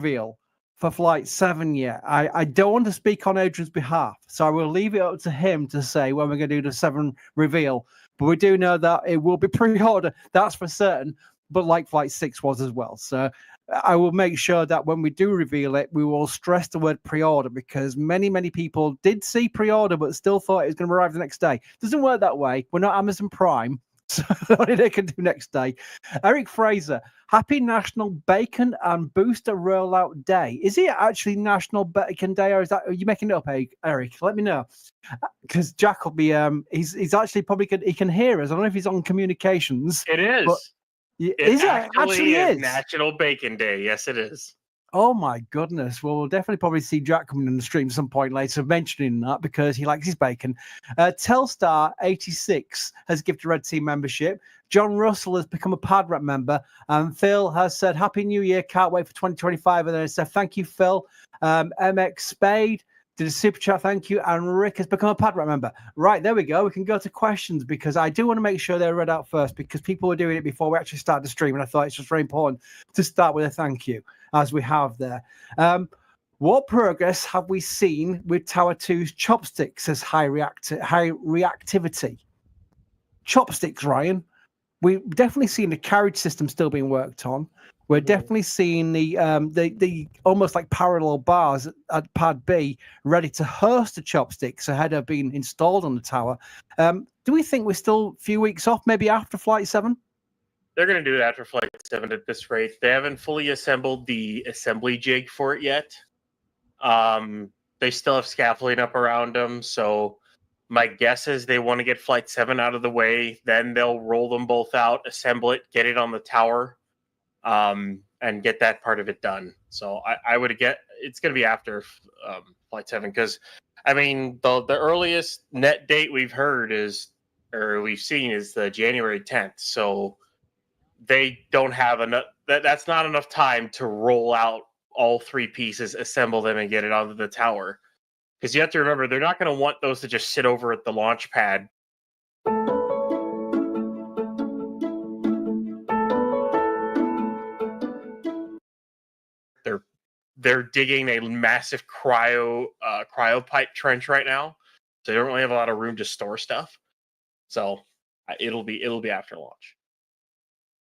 reveal for Flight 7 yet. I don't want to speak on Adrian's behalf, so I will leave it up to him to say when we're going to do the 7 reveal. But we do know that it will be pre-order, that's for certain, but like Flight 6 was as well. So I will make sure that when we do reveal it, we will stress the word pre-order, because many people did see pre-order but still thought it was going to arrive the next day. Doesn't work that way. We're not Amazon Prime. So only they can do next day. Eric Fraser, happy National Bacon and Booster Rollout Day. Is it actually National Bacon Day, or are you making it up, Eric? Let me know, because Jack will be he's actually probably he can hear us. I don't know if he's on communications. It is. But it actually is National Bacon Day. Yes, it is. Oh my goodness. Well, we'll definitely probably see Jack coming in the stream at some point later mentioning that, because he likes his bacon. Telstar86 has gifted Red Team membership. John Russell has become a PadRep member. And Phil has said, Happy New Year. Can't wait for 2025. And then it said, thank you, Phil. MX Spade did a super chat, thank you. And Rick has become a PadRep member. Right, there we go. We can go to questions, because I do want to make sure they're read out first, because people were doing it before we actually started the stream. And I thought it's just very important to start with a thank you, as we have there. What progress have we seen with Tower 2's chopsticks as high reactivity? Chopsticks, Ryan. We've definitely seen the carriage system still being worked on. We're definitely seeing the almost like parallel bars at Pad B ready to host the chopsticks ahead of being installed on the tower. Do we think we're still a few weeks off, maybe after Flight 7? They're going to do it after Flight 7 at this rate. They haven't fully assembled the assembly jig for it yet. They still have scaffolding up around them, so my guess is they want to get Flight 7 out of the way, then they'll roll them both out, assemble it, get it on the tower, and get that part of it done. So I would get it's going to be after Flight 7, because I mean the earliest net date we've seen is the January 10th. So they don't have enough. That's not enough time to roll out all 3 pieces, assemble them, and get it onto the tower. Because you have to remember, they're not going to want those to just sit over at the launch pad. They're digging a massive cryo pipe trench right now, so they don't really have a lot of room to store stuff. So it'll be after launch.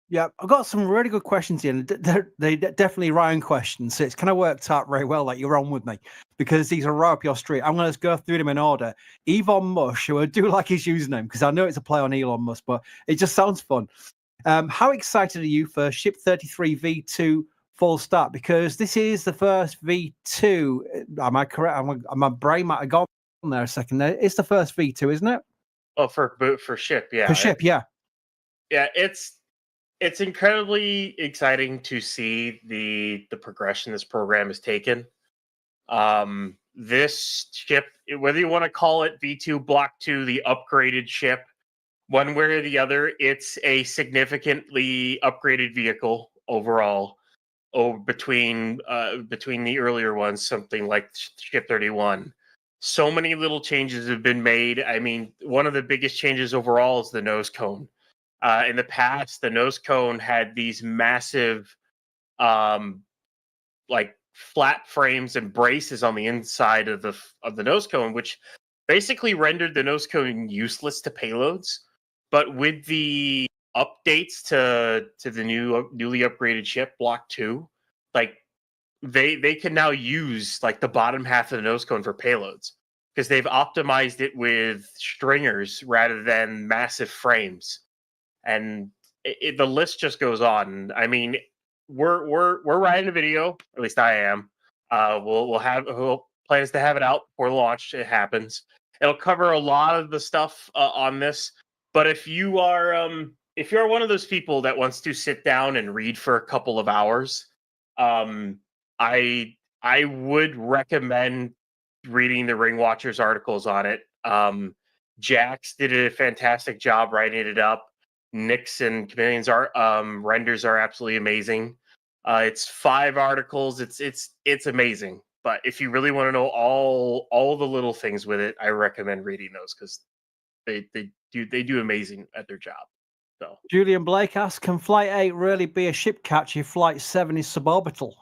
Yeah, I've got some really good questions here. They're definitely Ryan questions. So it's kind of worked out very well that you're on with me, because these are right up your street. I'm going to go through them in order. Yvonne Mush, who I do like his username, because I know it's a play on Elon Musk, but it just sounds fun. How excited are you for Ship 33 V2 full start? Because this is the first V2. Am I correct? My brain might have gone there a second. It's the first V2, isn't it? Oh, for Ship, yeah. For Ship, yeah. Yeah, it's incredibly exciting to see the progression this program has taken. This ship, whether you want to call it V2 Block 2, the upgraded ship, one way or the other, it's a significantly upgraded vehicle overall. Between the earlier ones, something like Ship 31. So many little changes have been made. I mean, one of the biggest changes overall is the nose cone. In the past, the nose cone had these massive, like flat frames and braces on the inside of the nose cone, which basically rendered the nose cone useless to payloads. But with the updates to the newly upgraded ship Block 2, like they can now use like the bottom half of the nose cone for payloads, because they've optimized it with stringers rather than massive frames. And the list just goes on. I mean, we're writing a video, at least I am. We'll plans to have it out before launch. It happens. It'll cover a lot of the stuff on this. But if you are one of those people that wants to sit down and read for a couple of hours, I would recommend reading the Ring Watchers articles on it. Jax did a fantastic job writing it up. Nick's and Chameleon's renders are absolutely amazing. It's 5 articles. It's amazing. But if you really want to know all the little things with it, I recommend reading those, because they do amazing at their job. So Julian Blake asks, can Flight 8 really be a ship catch if Flight 7 is suborbital?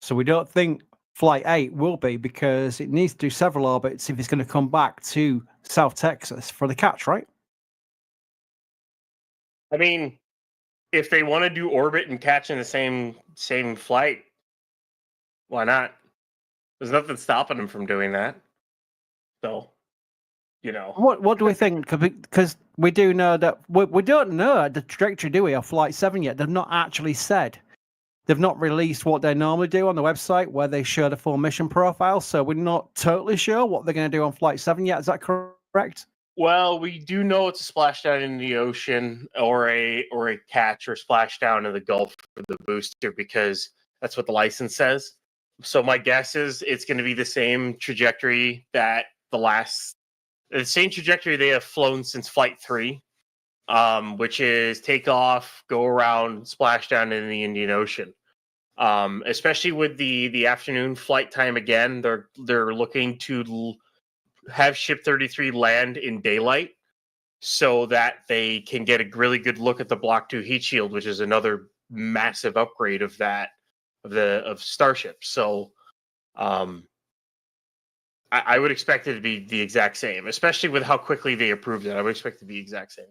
So we don't think Flight 8 will be, because it needs to do several orbits if it's going to come back to South Texas for the catch, right? I mean, if they want to do orbit and catch in the same flight, why not? There's nothing stopping them from doing that. So, What do we think? Because we do know that we don't know the trajectory, do we, of Flight 7 yet? They've not actually said. They've not released what they normally do on the website, where they show the full mission profile. So we're not totally sure what they're going to do on Flight 7 yet. Is that correct? well, we do know it's a splashdown in the ocean, or a catch or splashdown in the Gulf for the booster, because that's what the license says. So my guess is it's going to be the same trajectory that the same trajectory they have flown since Flight 3, which is take off, go around, splash down in the Indian Ocean. Especially with the afternoon flight time again, they're looking to have Ship 33 land in daylight, so that they can get a really good look at the Block 2 heat shield, which is another massive upgrade of Starship. So I would expect it to be the exact same, especially with how quickly they approved it. I would expect it to be the exact same.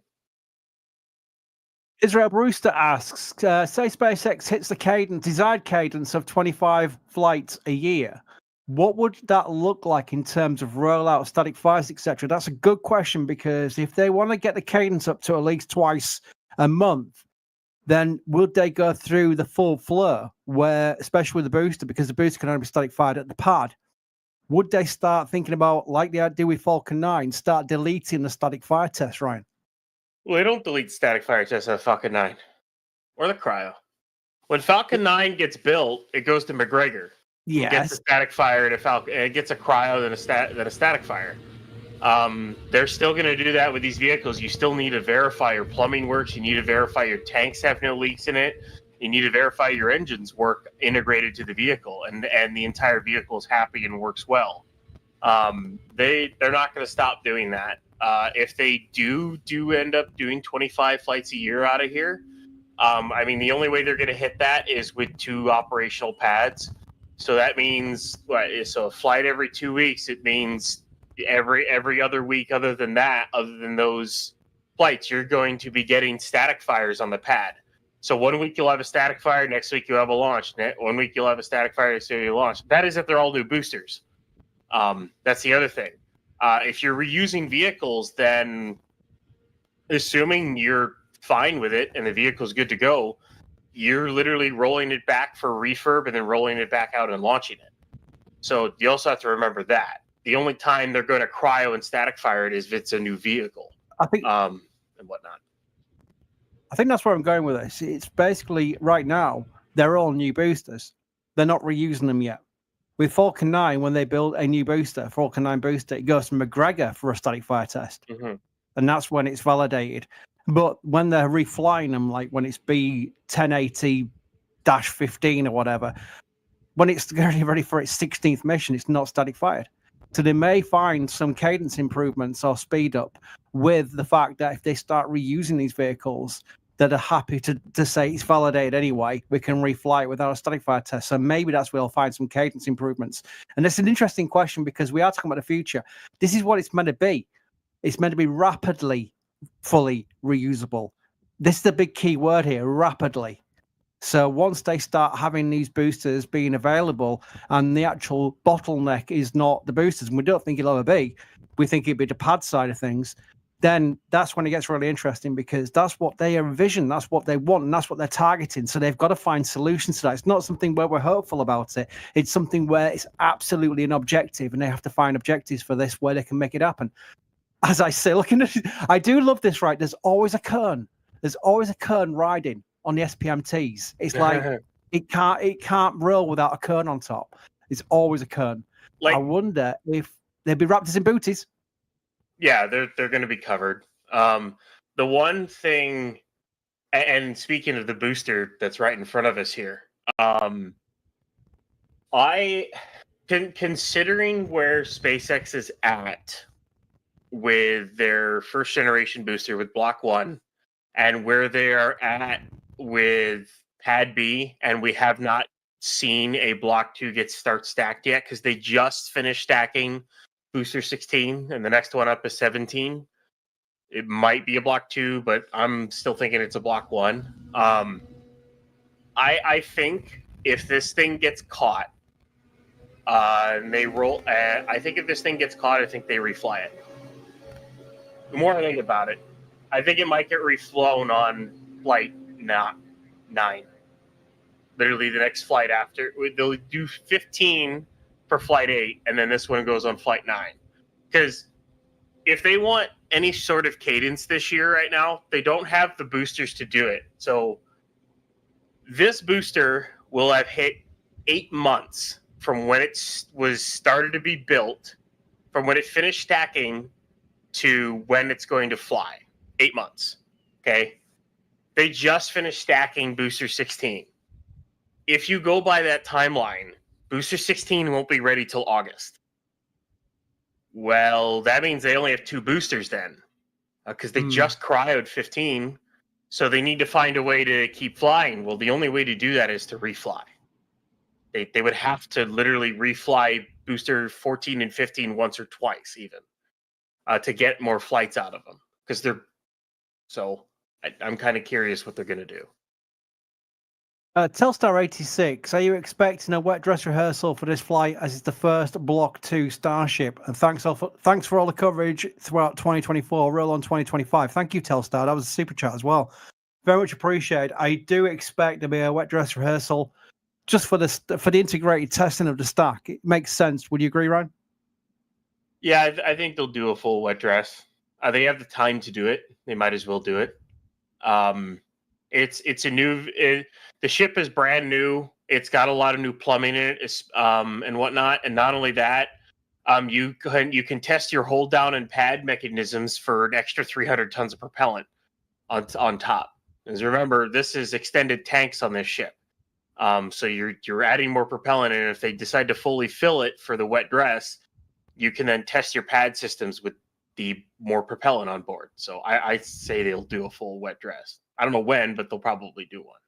Israel Brewster asks, say SpaceX hits the desired cadence of 25 flights a year. What would that look like in terms of rollout, static fires, etc.? That's a good question, because if they want to get the cadence up to at least twice a month, then would they go through the full flow, where, especially with the booster, because the booster can only be static fired at the pad? Would they start thinking about, like they do with Falcon 9, start deleting the static fire test, Ryan? Well, they don't delete static fire tests on Falcon 9 or the cryo. When Falcon 9 gets built, it goes to McGregor. It gets a static fire and it gets a cryo then a static fire. They're still going to do that with these vehicles. You still need to verify your plumbing works. You need to verify your tanks have no leaks in it. You need to verify your engines work integrated to the vehicle, and the entire vehicle is happy and works well. They're not going to stop doing that. If they do end up doing 25 flights a year out of here, I mean, the only way they're going to hit that is with 2 operational pads. So that means what? So a flight every 2 weeks. It means every other week, other than those flights, you're going to be getting static fires on the pad. So 1 week you'll have a static fire, next week you'll have a launch. 1 week you'll have a static fire, next week you'll launch. That is if they're all new boosters. That's the other thing. If you're reusing vehicles, then assuming you're fine with it and the vehicle's good to go, you're literally rolling it back for refurb and then rolling it back out and launching it. So you also have to remember that the only time they're going to cryo and static fire it is if it's a new vehicle, I think, and whatnot. I think that's where I'm going with this. It's basically, right now, they're all new boosters. They're not reusing them yet. With Falcon 9, when they build a new booster, Falcon 9 booster, it goes to McGregor for a static fire test. Mm-hmm. And that's when it's validated. But when they're reflying them, like when it's B1080-15 or whatever, when it's getting ready for its 16th mission, it's not static fired. So they may find some cadence improvements or speed up with the fact that if they start reusing these vehicles, that are happy to say it's validated anyway, we can refly it without a static fire test. So maybe that's where we'll find some cadence improvements. And it's an interesting question, because we are talking about the future. This is what it's meant to be. It's meant to be rapidly, fully reusable. This is the big key word here, rapidly. So once they start having these boosters being available, and the actual bottleneck is not the boosters, and we don't think it'll ever be, we think it'd be the pad side of things, then that's when it gets really interesting, because that's what they envision, that's what they want, and that's what they're targeting. So they've got to find solutions to that. It's not something where we're hopeful about it. It's something where it's absolutely an objective, and they have to find objectives for this where they can make it happen. As I say, looking at it, I do love this, right? There's always a kern. There's always a kern riding on the SPMTs. It's like it can't roll without a kern on top. It's always a kern. I wonder if they'd be Raptors in booties. Yeah, they're going to be covered. The one thing, and speaking of the booster that's right in front of us here, considering where SpaceX is at with their first generation booster with Block 1, and where they are at with Pad B, and we have not seen a Block 2 start stacked yet because they just finished stacking Booster 16, and the next one up is 17. It might be a Block 2, but I'm still thinking it's a Block 1. I think if this thing gets caught, and they roll, I think if this thing gets caught, I think they refly it. The more I think about it, I think it might get reflown on flight 9. Literally the next flight after. They'll do 15 for flight 8, and then this one goes on flight 9. Because if they want any sort of cadence this year right now, they don't have the boosters to do it. So this booster will have hit 8 months from when it was started to be built, from when it finished stacking to when it's going to fly. 8 months. Okay? They just finished stacking Booster 16. If you go by that timeline, Booster 16 won't be ready till August. Well, that means they only have 2 boosters then, because they just cryoed 15, so they need to find a way to keep flying. Well, the only way to do that is to refly. They would have to literally refly Booster 14 and 15 once or twice even to get more flights out of them, because they're so. I'm kind of curious what they're going to do. Telstar86, are you expecting a wet dress rehearsal for this flight as it's the first Block 2 Starship? And thanks for all the coverage throughout 2024. Roll on 2025. Thank you, Telstar. That was a super chat as well. Very much appreciated. I do expect there to be a wet dress rehearsal just for the integrated testing of the stack. It makes sense. Would you agree, Ryan? Yeah, I think they'll do a full wet dress. They have the time to do it. They might as well do it. It's a new. The ship is brand new. It's got a lot of new plumbing in it, and whatnot. And not only that, you can test your hold down and pad mechanisms for an extra 300 tons of propellant on top. Because remember, this is extended tanks on this ship. So you're adding more propellant, and if they decide to fully fill it for the wet dress, you can then test your pad systems with the more propellant on board. So I say they'll do a full wet dress. I don't know when, but they'll probably do one.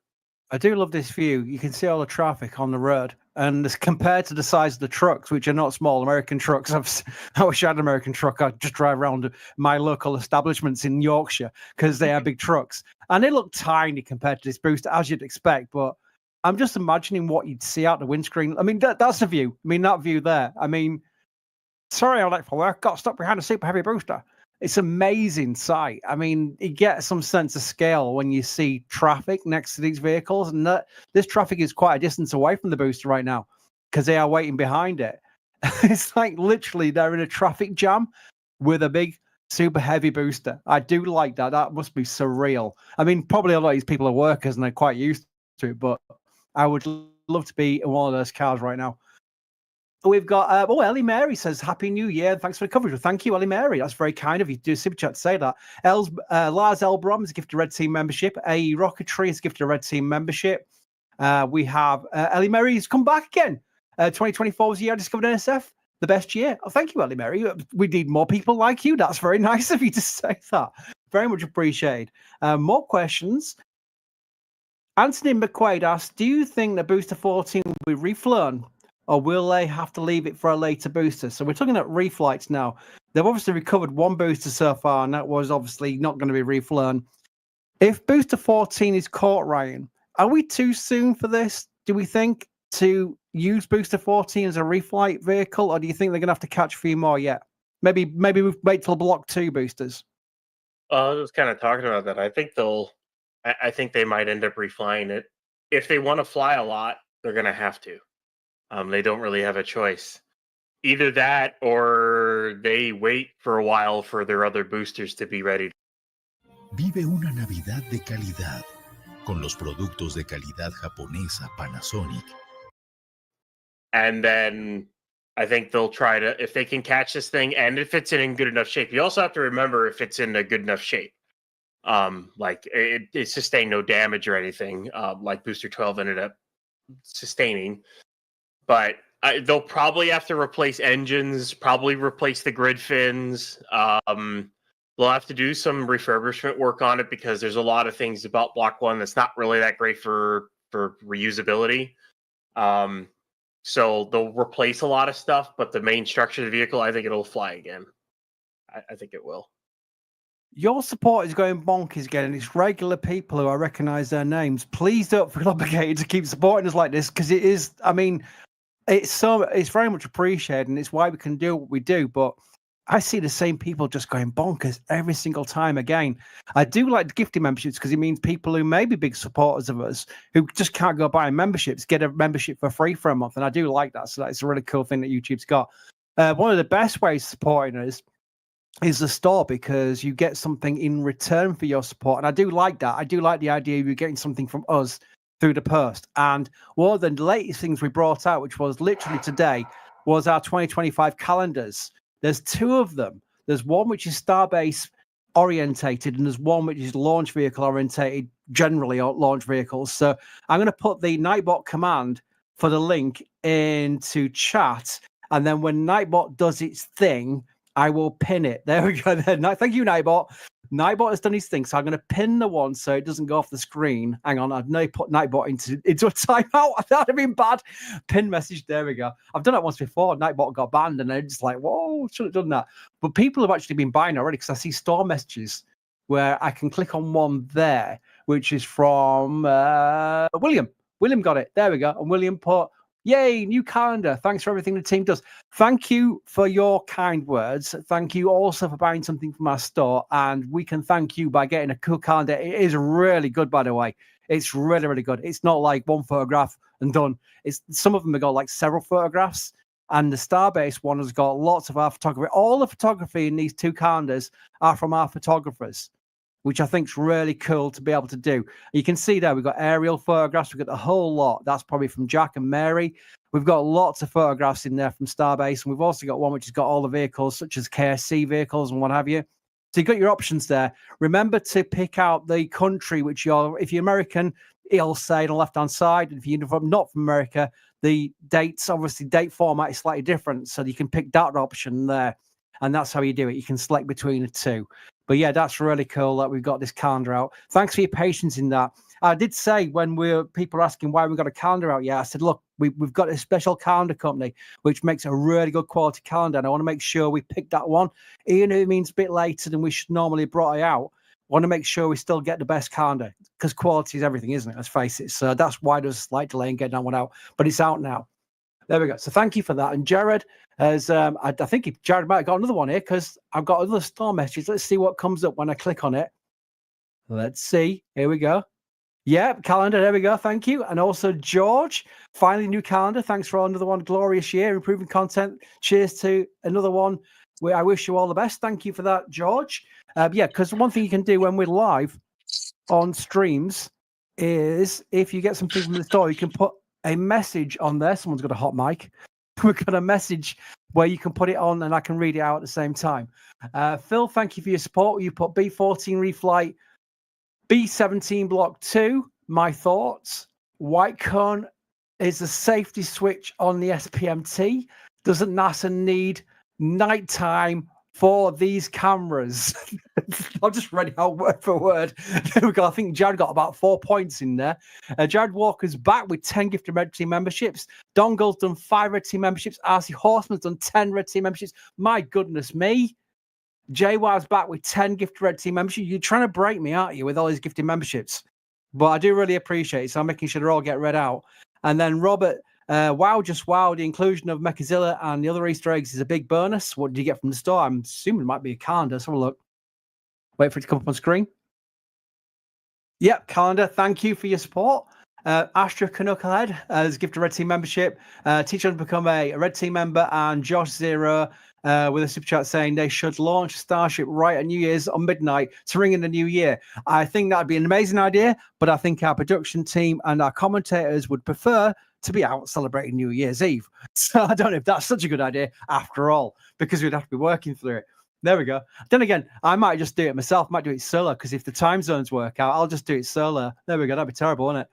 I do love this view. You can see all the traffic on the road, and it's compared to the size of the trucks, which are not small American trucks. I wish I had an American truck. I'd just drive around my local establishments in Yorkshire because they are big trucks, and they look tiny compared to this booster, as you'd expect. But I'm just imagining what you'd see out the windscreen. I mean, that's the view. I mean, that view there. I mean, sorry, I'm late for work. Got stuck behind a super heavy booster. It's an amazing sight. I mean, you get some sense of scale when you see traffic next to these vehicles, and this traffic is quite a distance away from the booster right now because they are waiting behind it. It's like literally they're in a traffic jam with a big, super heavy booster. I do like that. That must be surreal. I mean, probably a lot of these people are workers and they're quite used to it, but I would love to be in one of those cars right now. We've got, Ellie Mary says, Happy New Year. Thanks for the coverage. Well, thank you, Ellie Mary. That's very kind of you to do a super chat to say that. Lars Elbrom has gifted a Red Team membership. A Rocketry has gifted a Red Team membership. We have Ellie Mary has come back again. 2024 was the year I discovered NSF, the best year. Oh, thank you, Ellie Mary. We need more people like you. That's very nice of you to say that. Very much appreciated. More questions. Anthony McQuaid asks, do you think the Booster 14 will be reflown, or will they have to leave it for a later booster? So we're talking about reflights now. They've obviously recovered one booster so far, and that was obviously not going to be reflown. If Booster 14 is caught, Ryan, are we too soon for this, do we think, to use Booster 14 as a reflight vehicle, or do you think they're going to have to catch a few more yet? Maybe we wait till Block 2 boosters. I was kind of talking about that. I think they might end up reflying it. If they want to fly a lot, they're going to have to. They don't really have a choice. Either that or they wait for a while for their other boosters to be ready. Vive una Navidad de calidad con los productos de calidad japonesa Panasonic. And then I think they'll try to, if they can catch this thing and if it's in good enough shape. You also have to remember if it's in a good enough shape. Like it sustained no damage or anything, like Booster 12 ended up sustaining. But they'll probably have to replace engines, probably replace the grid fins. They'll have to do some refurbishment work on it because there's a lot of things about Block 1 that's not really that great for reusability. So they'll replace a lot of stuff, but the main structure of the vehicle, I think it'll fly again. I think it will. Your support is going bonkers again, and it's regular people who I recognise their names. Please don't feel obligated to keep supporting us like this, because it is, I mean, it's very much appreciated, and it's why we can do what we do. But I see the same people just going bonkers every single time again. I do like the gifting memberships because it means people who may be big supporters of us who just can't go buying memberships get a membership for free for a month. And I do like that. So that's a really cool thing that YouTube's got. One of the best ways of supporting us is the store, because you get something in return for your support. And I do like that. I do like the idea of you getting something from us through the post. And one of the latest things we brought out, which was literally today, was our 2025 calendars. There's two of them. There's one which is Starbase orientated, and there's one which is launch vehicle orientated, generally launch vehicles. So I'm going to put the Nightbot command for the link into chat. And then when Nightbot does its thing, I will pin it. There we go. Thank you, Nightbot. Nightbot has done his thing, so I'm going to pin the one so it doesn't go off the screen. Hang on, I've now put Nightbot into a timeout. I thought it'd been bad. Pin message. There we go. I've done it once before. Nightbot got banned, and I'm just like, whoa, should have done that. But people have actually been buying already, because I see store messages where I can click on one there, which is from William. William got it. There we go. And William put, yay, new calendar. Thanks for everything the team does. Thank you for your kind words. Thank you also for buying something from our store. And we can thank you by getting a cool calendar. It is really good, by the way. It's really, really good. It's not like one photograph and done. Some of them have got like several photographs. And the Starbase one has got lots of our photography. All the photography in these two calendars are from our photographers, which I think is really cool to be able to do. You can see there, we've got aerial photographs. We've got the whole lot. That's probably from Jack and Mary. We've got lots of photographs in there from Starbase. And we've also got one which has got all the vehicles, such as KSC vehicles and what have you. So you've got your options there. Remember to pick out the country which if you're American, it'll say on the left-hand side. And if you're not from America, the dates, obviously date format is slightly different. So you can pick that option there. And that's how you do it. You can select between the two. But yeah, that's really cool that we've got this calendar out. Thanks for your patience in that. I did say when people are asking why we got a calendar out, I said, look, we've got a special calendar company which makes a really good quality calendar, and I want to make sure we pick that one, even if it means a bit later than we should normally have brought it out. I want to make sure we still get the best calendar, because quality is everything, isn't it? Let's face it. So that's why there's a slight delay in getting that one out, but it's out now. There we go. So thank you for that. And Jared has, I think Jared might have got another one here, because I've got another store message. Let's see what comes up when I click on it. Let's see. Here we go. Yeah, calendar. There we go. Thank you. And also George, finally new calendar. Thanks for another one. Glorious year, improving content. Cheers to another one. I wish you all the best. Thank you for that, George. Because one thing you can do when we're live on streams is if you get something from the store, you can put a message on there. Someone's got a hot mic. We've got a message where you can put it on and I can read it out at the same time. Phil, thank you for your support. You put B14 reflight, B17 block 2, my thoughts. White cone is a safety switch on the SPMT. Doesn't NASA need nighttime for these cameras? I'll just read it out word for word. There we go. I think Jared got about 4 points in there. Jared Walker's back with 10 gifted Red Team memberships. Dongle's done 5 Red Team memberships. RC Horseman's done 10 Red Team memberships. My goodness me. JY's back with 10 gifted Red Team memberships. You're trying to break me, aren't you, with all these gifted memberships? But I do really appreciate it, so I'm making sure they all get read out. And then Robert, just wow, the inclusion of Mechazilla and the other Easter eggs is a big bonus. What did you get from the store? I'm assuming it might be a calendar. Let's have a look. Wait for it to come up on screen. Yep, calendar. Thank you for your support. Astra Knucklehead has gifted a Red Team membership. Teacher to become a Red Team member, and Josh Zero with a super chat saying they should launch Starship right at New Year's on midnight to ring in the new year. I think that'd be an amazing idea, but I think our production team and our commentators would prefer to be out celebrating New Year's Eve. So I don't know if that's such a good idea after all, because we'd have to be working through it. There we go. Then again, I might just do it myself. Might do it solo, because if the time zones work out, I'll just do it solo. There we go. That'd be terrible, wouldn't it?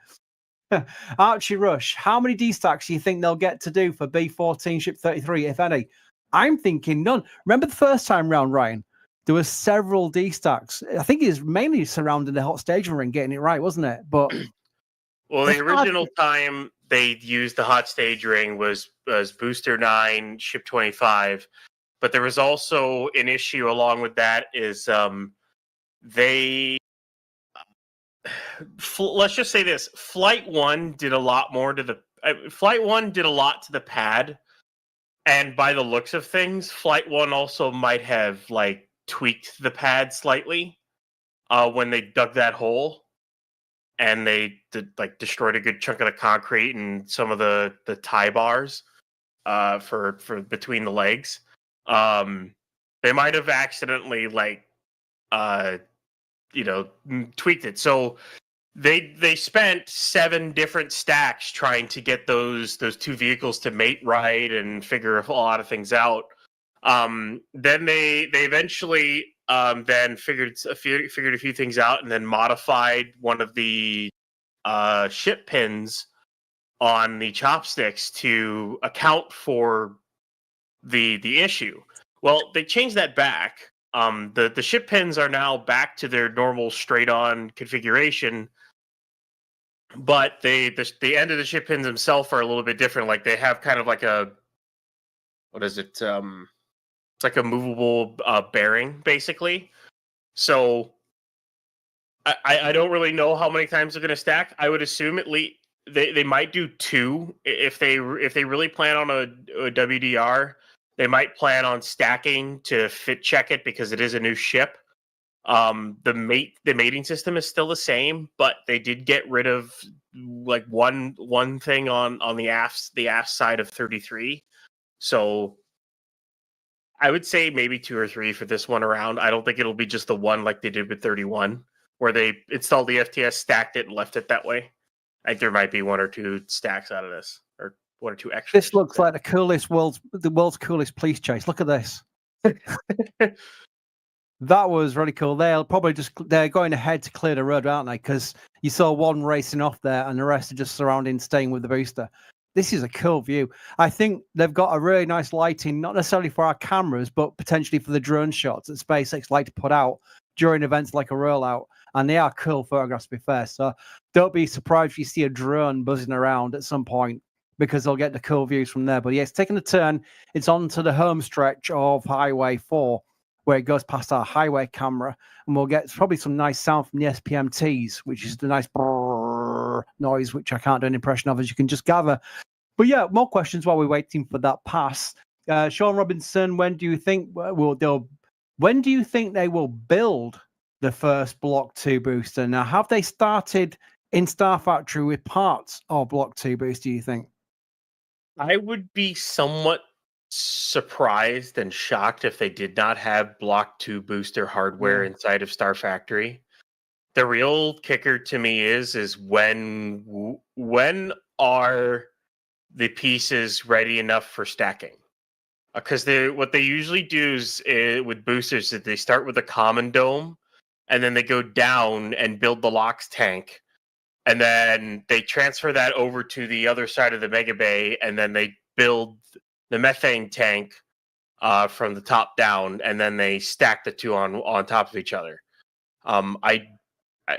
Archie Rush, how many D-stacks do you think they'll get to do for B14 Ship 33, if any? I'm thinking none. Remember the first time round, Ryan? There were several D-stacks. I think it was mainly surrounding the hot staging ring, getting it right, wasn't it? But well, the original time they used the hot stage ring was Booster 9, Ship 25. But there was also an issue along with that is they let's just say this: Flight 1 did a lot more to the Flight 1 did a lot to the pad, and by the looks of things, Flight 1 also might have like tweaked the pad slightly when they dug that hole, and they destroyed a good chunk of the concrete and some of the tie bars for between the legs. They might have accidentally tweaked it. So they spent 7 different stacks trying to get those 2 vehicles to mate right and figure a lot of things out. Then they eventually then figured a few things out, and then modified one of the ship pins on the chopsticks to account for the issue. Well, they changed that back. The ship pins are now back to their normal straight-on configuration, but the end of the ship pins themselves are a little bit different. Like they have kind of like a what is it? It's like a movable bearing, basically. So I don't really know how many times they're going to stack. I would assume at least they might do 2 if they really plan on a WDR. They might plan on stacking to fit check it because it is a new ship. The mating system is still the same, but they did get rid of like one thing on the aft side of 33. So I would say maybe 2 or 3 for this one around. I don't think it'll be just the one like they did with 31, where they installed the FTS, stacked it, and left it that way. I think there might be 1 or 2 stacks out of this, or 1 or 2 extra. This looks like the world's coolest police chase. Look at this. That was really cool. They're going ahead to clear the road, aren't they? Because you saw one racing off there, and the rest are just surrounding, staying with the booster. This is a cool view. I think they've got a really nice lighting, not necessarily for our cameras, but potentially for the drone shots that SpaceX like to put out during events like a rollout. And they are cool photographs, to be fair. So don't be surprised if you see a drone buzzing around at some point, because they'll get the cool views from there. But yeah, it's taking a turn. It's on to the home stretch of Highway 4, where it goes past our highway camera. And we'll get probably some nice sound from the SPMTs, which is the nice noise, which I can't do an impression of, as you can just gather. But yeah, more questions while we're waiting for that pass. Sean Robinson, when do you think they will build the first Block 2 booster? Now, have they started in Star Factory with parts of Block 2 booster, do you think? I would be somewhat surprised and shocked if they did not have Block 2 booster hardware inside of Star Factory. The real kicker to me is when are the pieces ready enough for stacking? Because what they usually do is with boosters is they start with a common dome, and then they go down and build the LOX tank, and then they transfer that over to the other side of the mega bay, and then they build the methane tank from the top down, and then they stack the 2 on top of each other.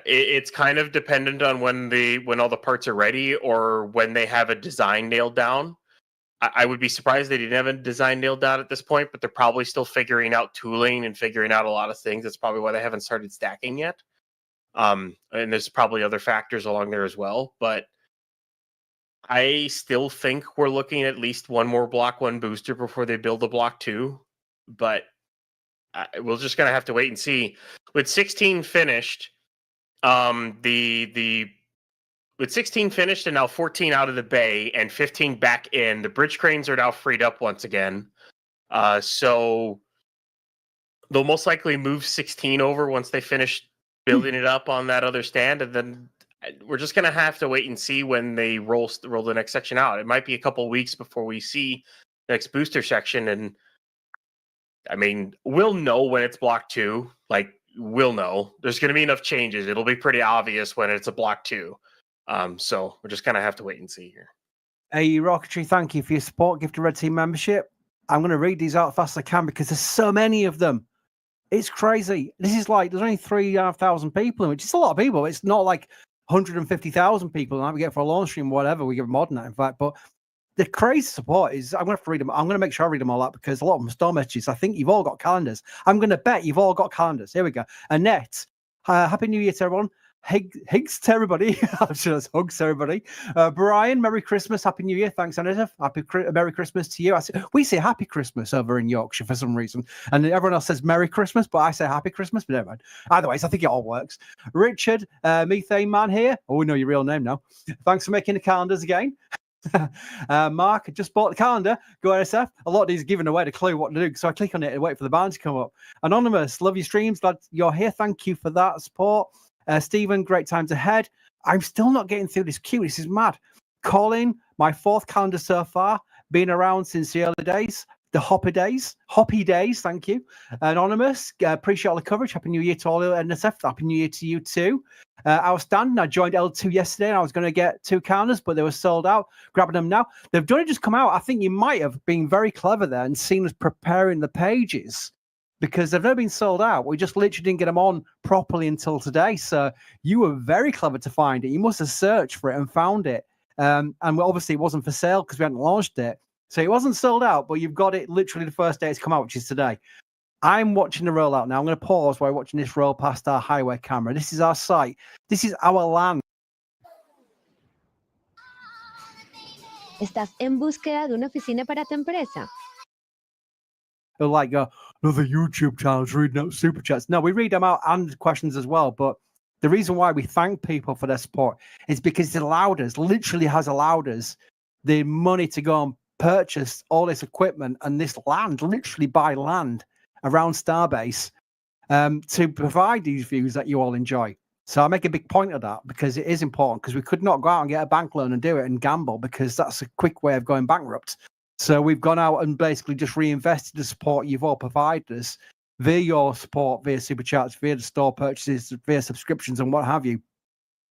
It's kind of dependent on when all the parts are ready, or when they have a design nailed down. I would be surprised they didn't have a design nailed down at this point, but they're probably still figuring out tooling and figuring out a lot of things. That's probably why they haven't started stacking yet. And there's probably other factors along there as well, but I still think we're looking at least one more Block 1 booster before they build a Block 2, but we're just going to have to wait and see. With 16 finished, with 16 finished and now 14 out of the bay and 15 back in, the bridge cranes are now freed up once again. So they'll most likely move 16 over once they finish building it up on that other stand, and then we're just going to have to wait and see when they roll the next section out. It might be a couple weeks before we see the next booster section, and I mean, we'll know when it's Block 2. Like, we'll know. There's going to be enough changes. It'll be pretty obvious when it's a Block 2. So we're just going to have to wait and see here. Hey, Rocketry, thank you for your support. Gift a Red Team membership. I'm going to read these out as fast as I can because there's so many of them. It's crazy. This is like, there's only 3,500 people, which is a lot of people. It's not like 150,000 people, and we get for a launch stream, whatever, we get more than that, in fact. But the crazy support is, I'm going to have to read them. I'm going to make sure I read them all out because a lot of them are store messages. I think you've all got calendars. I'm going to bet you've all got calendars. Here we go. Annette, Happy New Year to everyone. Higgs to everybody. I'm sure that's hugs to everybody. Brian, Merry Christmas, Happy New Year. Thanks, Annette. Merry Christmas to you. We say Happy Christmas over in Yorkshire for some reason, and everyone else says Merry Christmas, but I say Happy Christmas. But never mind. Either way, I think it all works. Richard, Methane Man here. Oh, we know your real name now. Thanks for making the calendars again. Mark, just bought the calendar. Go NSF. A lot of these are giving away the clue what to do, so I click on it and wait for the band to come up. Anonymous, love your streams. Glad you're here. Thank you for that support. Stephen, great times ahead. I'm still not getting through this queue. This is mad. Colin, my 4th calendar so far. Been around since the early days. The Hoppy days. Thank you. Anonymous, appreciate all the coverage. Happy New Year to all NSF. Happy New Year to you too. Outstanding. I joined L2 yesterday and I was going to get 2 calendars, but they were sold out. Grabbing them now. They've done it just come out. I think you might have been very clever there and seen us preparing the pages because they've never been sold out. We just literally didn't get them on properly until today. So you were very clever to find it. You must have searched for it and found it. And obviously it wasn't for sale because we hadn't launched it. So it wasn't sold out, but you've got it literally the first day it's come out, which is today. I'm watching the rollout now. I'm going to pause while watching this roll past our highway camera. This is our site. This is our land. ¿Estás en búsqueda de una oficina para tu empresa? Like another YouTube channel's reading out super chats. No, we read them out and questions as well. But the reason why we thank people for their support is because it allowed us, literally has allowed us the money to go and purchase all this equipment and this land, literally buy land around Starbase to provide these views that you all enjoy. So I make a big point of that because it is important because we could not go out and get a bank loan and do it and gamble because that's a quick way of going bankrupt. So we've gone out and basically just reinvested the support you've all provided us via your support, via super chats, via the store purchases, via subscriptions and what have you,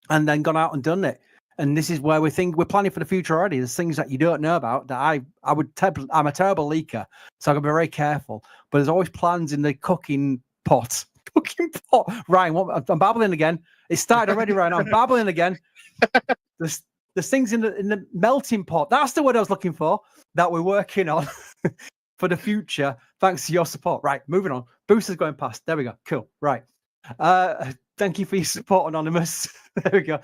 and then gone out and done it. And this is where we're planning for the future already. There's things that you don't know about that I'm a terrible leaker, so I'm gonna be very careful. But there's always plans in the cooking pot. Ryan, I'm babbling again. It started already, Ryan. I'm babbling again. There's things in the melting pot. That's the word I was looking for that we're working on for the future. Thanks to your support. Right, moving on. Boosters going past. There we go. Cool. Right. Thank you for your support, Anonymous. There we go.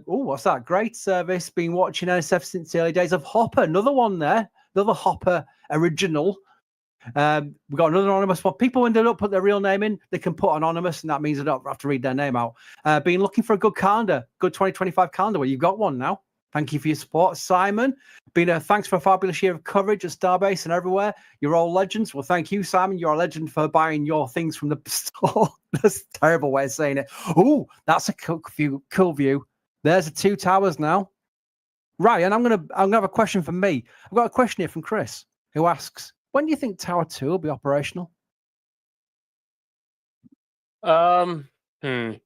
What's that? Great service. Been watching NSF since the early days of Hopper. Another one there. Another Hopper original. We've got another anonymous one. People, when they don't put their real name in, they can put anonymous, and that means they don't have to read their name out. Been looking for a good calendar, good 2025 calendar. Well, you've got one now. Thank you for your support. Simon, thanks for a fabulous year of coverage at Starbase and everywhere. You're all legends. Well, thank you, Simon. You're a legend for buying your things from the store. That's a terrible way of saying it. Oh, that's a cool view. There's the 2 towers now. Right, and I'm gonna have a question from me. I've got a question here from Chris, who asks, when do you think Tower 2 will be operational? That's a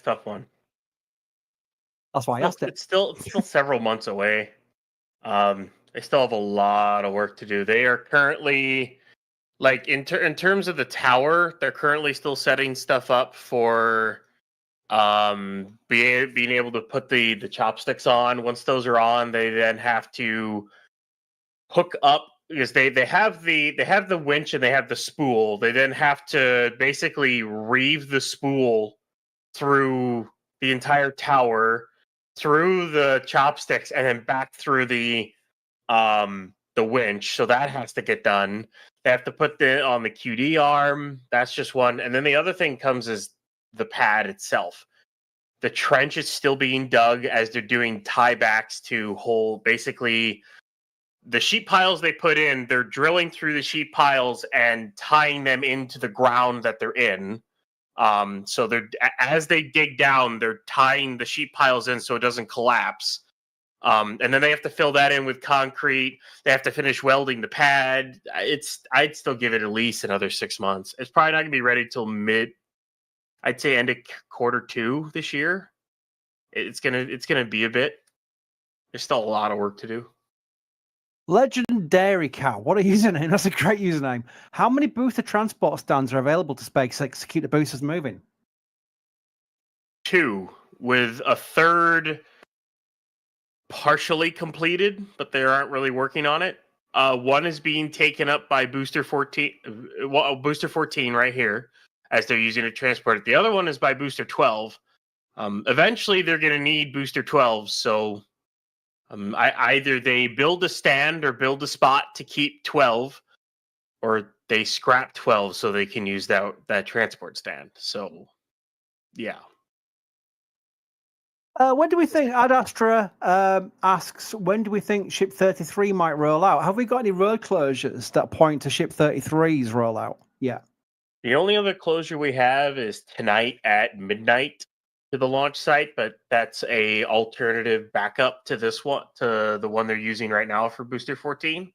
tough one. That's why I asked it. It's still several months away. They still have a lot of work to do. They are currently, like, in terms of the tower, they're currently still setting stuff up for being able to put the chopsticks on. Once those are on, they then have to hook up, because they have the winch and they have the spool. They then have to basically reeve the spool through the entire tower, through the chopsticks, and then back through the winch. So that has to get done. They have to put on the QD arm. That's just one. And then the other thing comes is the pad itself. The trench is still being dug as they're doing tiebacks to hold, basically, the sheet piles they put in. They're drilling through the sheet piles and tying them into the ground that they're in. So they're, as they dig down, they're tying the sheet piles in so it doesn't collapse. And then they have to fill that in with concrete. They have to finish welding the pad. I'd still give it at least another 6 months. It's probably not gonna be ready till I'd say end of Q2 this year. It's gonna be a bit. There's still a lot of work to do. Legendary Cow. What a username. That's a great username. How many booster transport stands are available to SpaceX to keep the boosters moving? two, with a third partially completed, but they aren't really working on it. One is being taken up by Booster 14, Booster 14 right here, as they're using it to transport it. The other one is by Booster 12. Eventually, they're going to need Booster 12, so either they build a stand or build a spot to keep 12, or they scrap 12 so they can use that transport stand. So, yeah. When do we think, Ad Astra asks, when do we think Ship 33 might roll out? Have we got any road closures that point to Ship 33's rollout? Yeah. The only other closure we have is tonight at midnight to the launch site, but that's a alternative backup to this one, to the one they're using right now for Booster 14.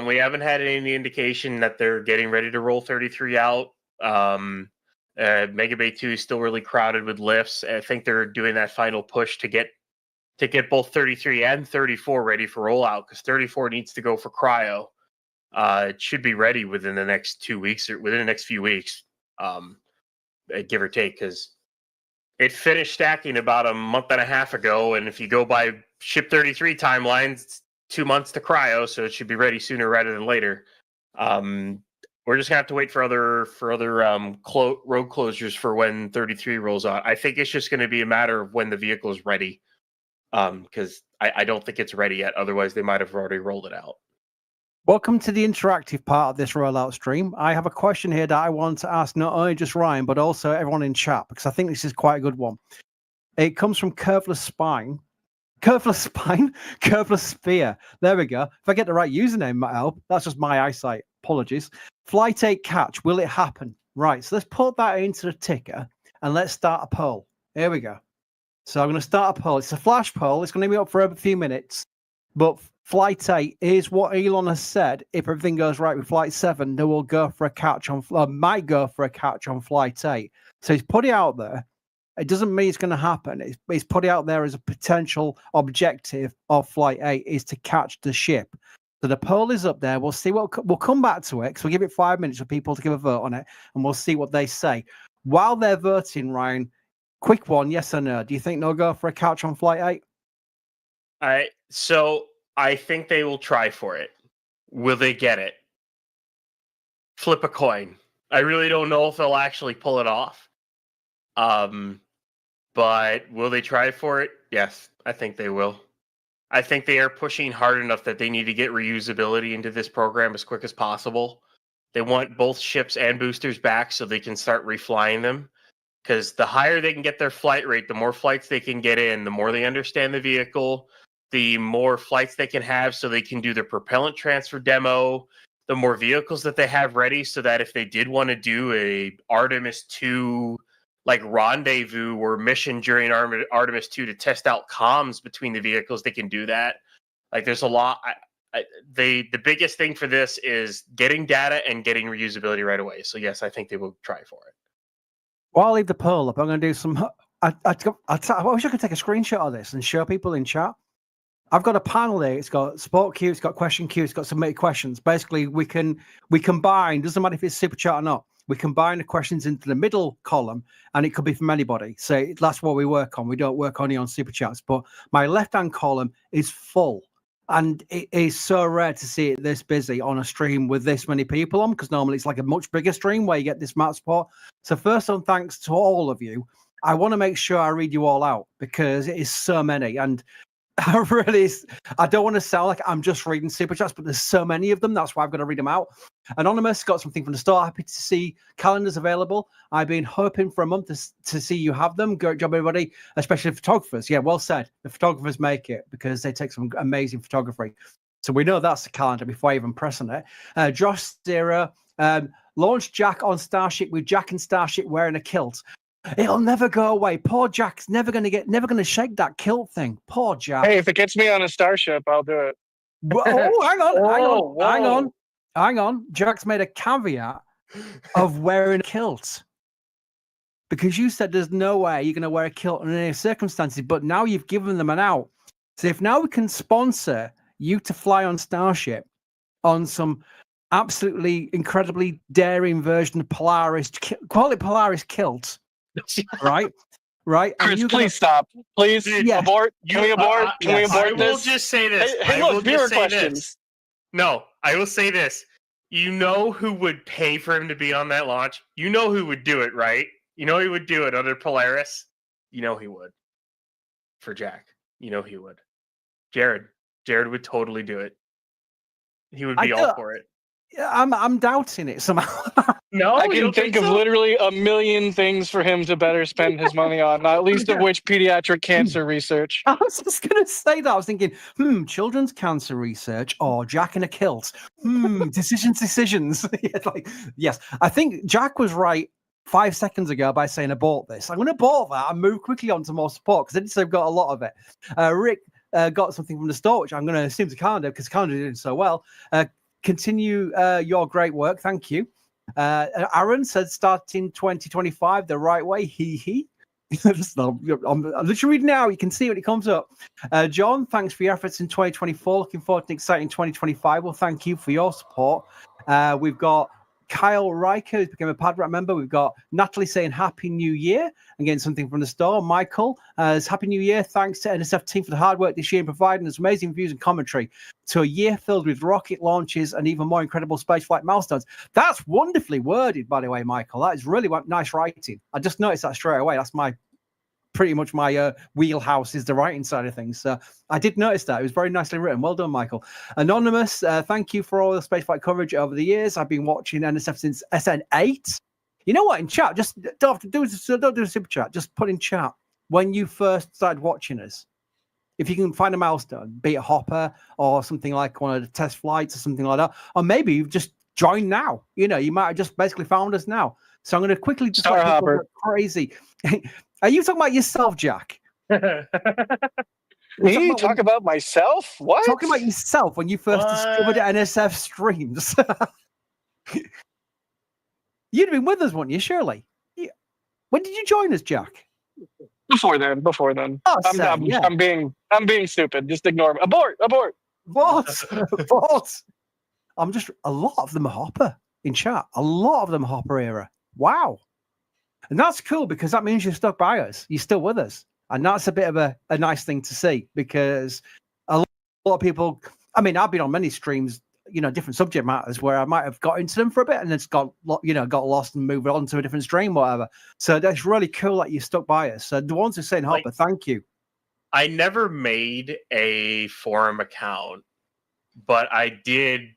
We haven't had any indication that they're getting ready to roll 33 out. Mega Bay 2 is still really crowded with lifts. I think they're doing that final push to get both 33 and 34 ready for rollout, because 34 needs to go for cryo. It should be ready within the next 2 weeks, or within the next few weeks, give or take, because it finished stacking about a month and a half ago, and if you go by Ship 33 timelines, it's 2 months to cryo, so it should be ready sooner rather than later. We're just gonna have to wait for other road closures for when 33 rolls out. I think it's just going to be a matter of when the vehicle is ready, because I don't think it's ready yet. Otherwise, they might have already rolled it out. Welcome to the interactive part of this rollout stream. I have a question here that I want to ask not only just Ryan, but also everyone in chat, because I think this is quite a good one. It comes from Curveless Spear. There we go. If I get the right username, might help. That's just my eyesight. Apologies. Flight 8 catch. Will it happen? Right. So let's put that into the ticker and let's start a poll. Here we go. So I'm going to start a poll. It's a flash poll. It's going to be up for a few minutes. But Flight 8 is what Elon has said. If everything goes right with Flight 7, they will go for a catch on, might go for a catch on Flight 8. So he's put it out there. It doesn't mean it's going to happen. It's put it out there as a potential objective of Flight 8 is to catch the ship. So the poll is up there. We'll see we'll come back to it, because we'll give it 5 minutes for people to give a vote on it, and we'll see what they say. While they're voting, Ryan, quick one, yes or no? Do you think they'll go for a catch on Flight 8? So I think they will try for it. Will they get it? Flip a coin. I really don't know if they'll actually pull it off. But will they try for it? Yes, I think they will. I think they are pushing hard enough that they need to get reusability into this program as quick as possible. They want both ships and boosters back so they can start reflying them. Because the higher they can get their flight rate, the more flights they can get in, the more they understand the vehicle, the more flights they can have so they can do their propellant transfer demo, the more vehicles that they have ready, so that if they did want to do a Artemis 2 like rendezvous or mission during Artemis 2 to test out comms between the vehicles, they can do that. Like, there's a lot. The biggest thing for this is getting data and getting reusability right away. So yes, I think they will try for it. Well, I'll leave the poll up. I'm going to do some. I wish I could take a screenshot of this and show people in chat. I've got a panel there. It's got support queue, it's got question queue, it's got submitted questions. Basically, we combine. Doesn't matter if it's super chat or not. We combine the questions into the middle column, and it could be from anybody. So that's what we work on. We don't work only on super chats. But my left-hand column is full, and it is so rare to see it this busy on a stream with this many people on, because normally it's like a much bigger stream where you get this amount of support. So first on, thanks to all of you. I want to make sure I read you all out, because it is so many, and I don't want to sound like I'm just reading super chats, but there's so many of them. That's why I've got to read them out. Anonymous got something from the start. Happy to see calendars available. I've been hoping for a month to see you have them. Great job, everybody, especially photographers. Yeah, well said. The photographers make it, because they take some amazing photography. So we know that's the calendar before even pressing it. Josh Zero, launch Jack on Starship with Jack and Starship wearing a kilt. It'll never go away. Poor Jack's never going to shake that kilt thing. Poor Jack. Hey, if it gets me on a starship, I'll do it. Hang on. Jack's made a caveat of wearing a kilt, because you said there's no way you're going to wear a kilt in any circumstances, but now you've given them an out. So if now we can sponsor you to fly on Starship on some absolutely incredibly daring version of Polaris, call it Polaris kilt. Right. right? And Chris, you're please stop. Please Dude, abort. Can we abort? Can we I abort will this? just say this. Hey, I will look, viewer just say questions. this. No, I will say this. You know who would pay for him to be on that launch? You know who would do it, right? You know he would do it under Polaris? You know he would. For Jack. You know he would. Jared. Jared would totally do it. He would be all for it. I'm doubting it somehow. No, I you can don't think of so? literally a million things for him to better spend his money on, not least of which pediatric cancer research. I was just going to say that. I was thinking, children's cancer research or Jack in a kilt. Decisions. Yes, I think Jack was right 5 seconds ago by saying abort this. I'm going to abort that and move quickly on to more support because I did say I've got a lot of it. Rick got something from the store, which I'm going to assume to Canada because Canada did so well. Continue your great work. Thank you. Aaron said starting 2025 the right way. I'm literally reading now. You can see when it comes up. John, thanks for your efforts in 2024. Looking forward to an exciting 2025. Well, thank you for your support. We've got Kyle Riker, who's become a Padrat member. We've got Natalie saying Happy New Year and getting something from the store. Michael says Happy New Year. Thanks to NSF team for the hard work this year in providing us amazing views and commentary to a year filled with rocket launches and even more incredible spaceflight milestones. That's wonderfully worded, by the way, Michael. That is really nice writing. I just noticed that straight away. That's pretty much my wheelhouse is the writing side of things. So I did notice that. It was very nicely written. Well done, Michael. Anonymous, thank you for all the spaceflight coverage over the years. I've been watching NSF since SN8. You know what? In chat, just don't do a super chat. Just put in chat when you first started watching us. If you can find a milestone, be it Hopper or something like one of the test flights or something like that, or maybe you've just joined now. You might have just basically found us now. So I'm going to quickly just let people go crazy. Are you talking about yourself, Jack? Me? Talk about myself? What? Talking about yourself when you first discovered NSF streams. You'd have been with us, wouldn't you, surely? When did you join us, Jack? Before then. Oh, I'm being stupid. Just ignore me. Abort. What? A lot of them are Hopper in chat. A lot of them are Hopper era. Wow. And that's cool because that means you're stuck by us. You're still with us. And that's a bit of a nice thing to see because a lot of people, I've been on many streams, different subject matters where I might have got into them for a bit and it's got lost and moved on to a different stream, whatever. So that's really cool that you're stuck by us. So the ones who are saying Hopper, thank you. I never made a forum account, but I did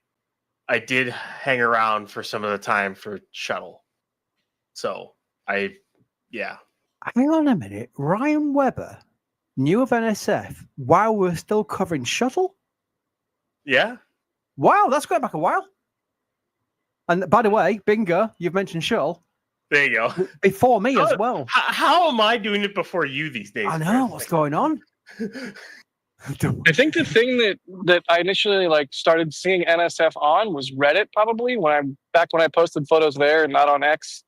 hang around for some of the time for Shuttle. So hang on a minute. Ryan Webber knew of NSF while we're still covering Shuttle? Yeah. Wow, that's going back a while. And by the way, bingo, you've mentioned Shuttle. There you go. Before me as well. How am I doing it before you these days? I know. What's going on? I think the thing that I initially started seeing NSF on was Reddit, probably when I posted photos there and not on X.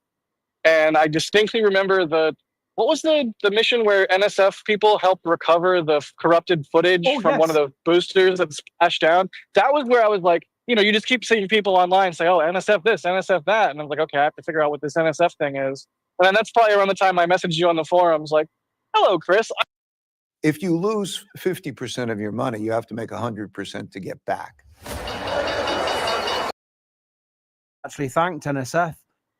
And I distinctly remember what was the mission where NSF people helped recover the corrupted footage from one of the boosters that splashed down? That was where I was like, you just keep seeing people online say, oh, NSF this, NSF that. And I was like, okay, I have to figure out what this NSF thing is. And then that's probably around the time I messaged you on the forums like, hello, Chris. If you lose 50% of your money, you have to make 100% to get back. Actually thanked NSF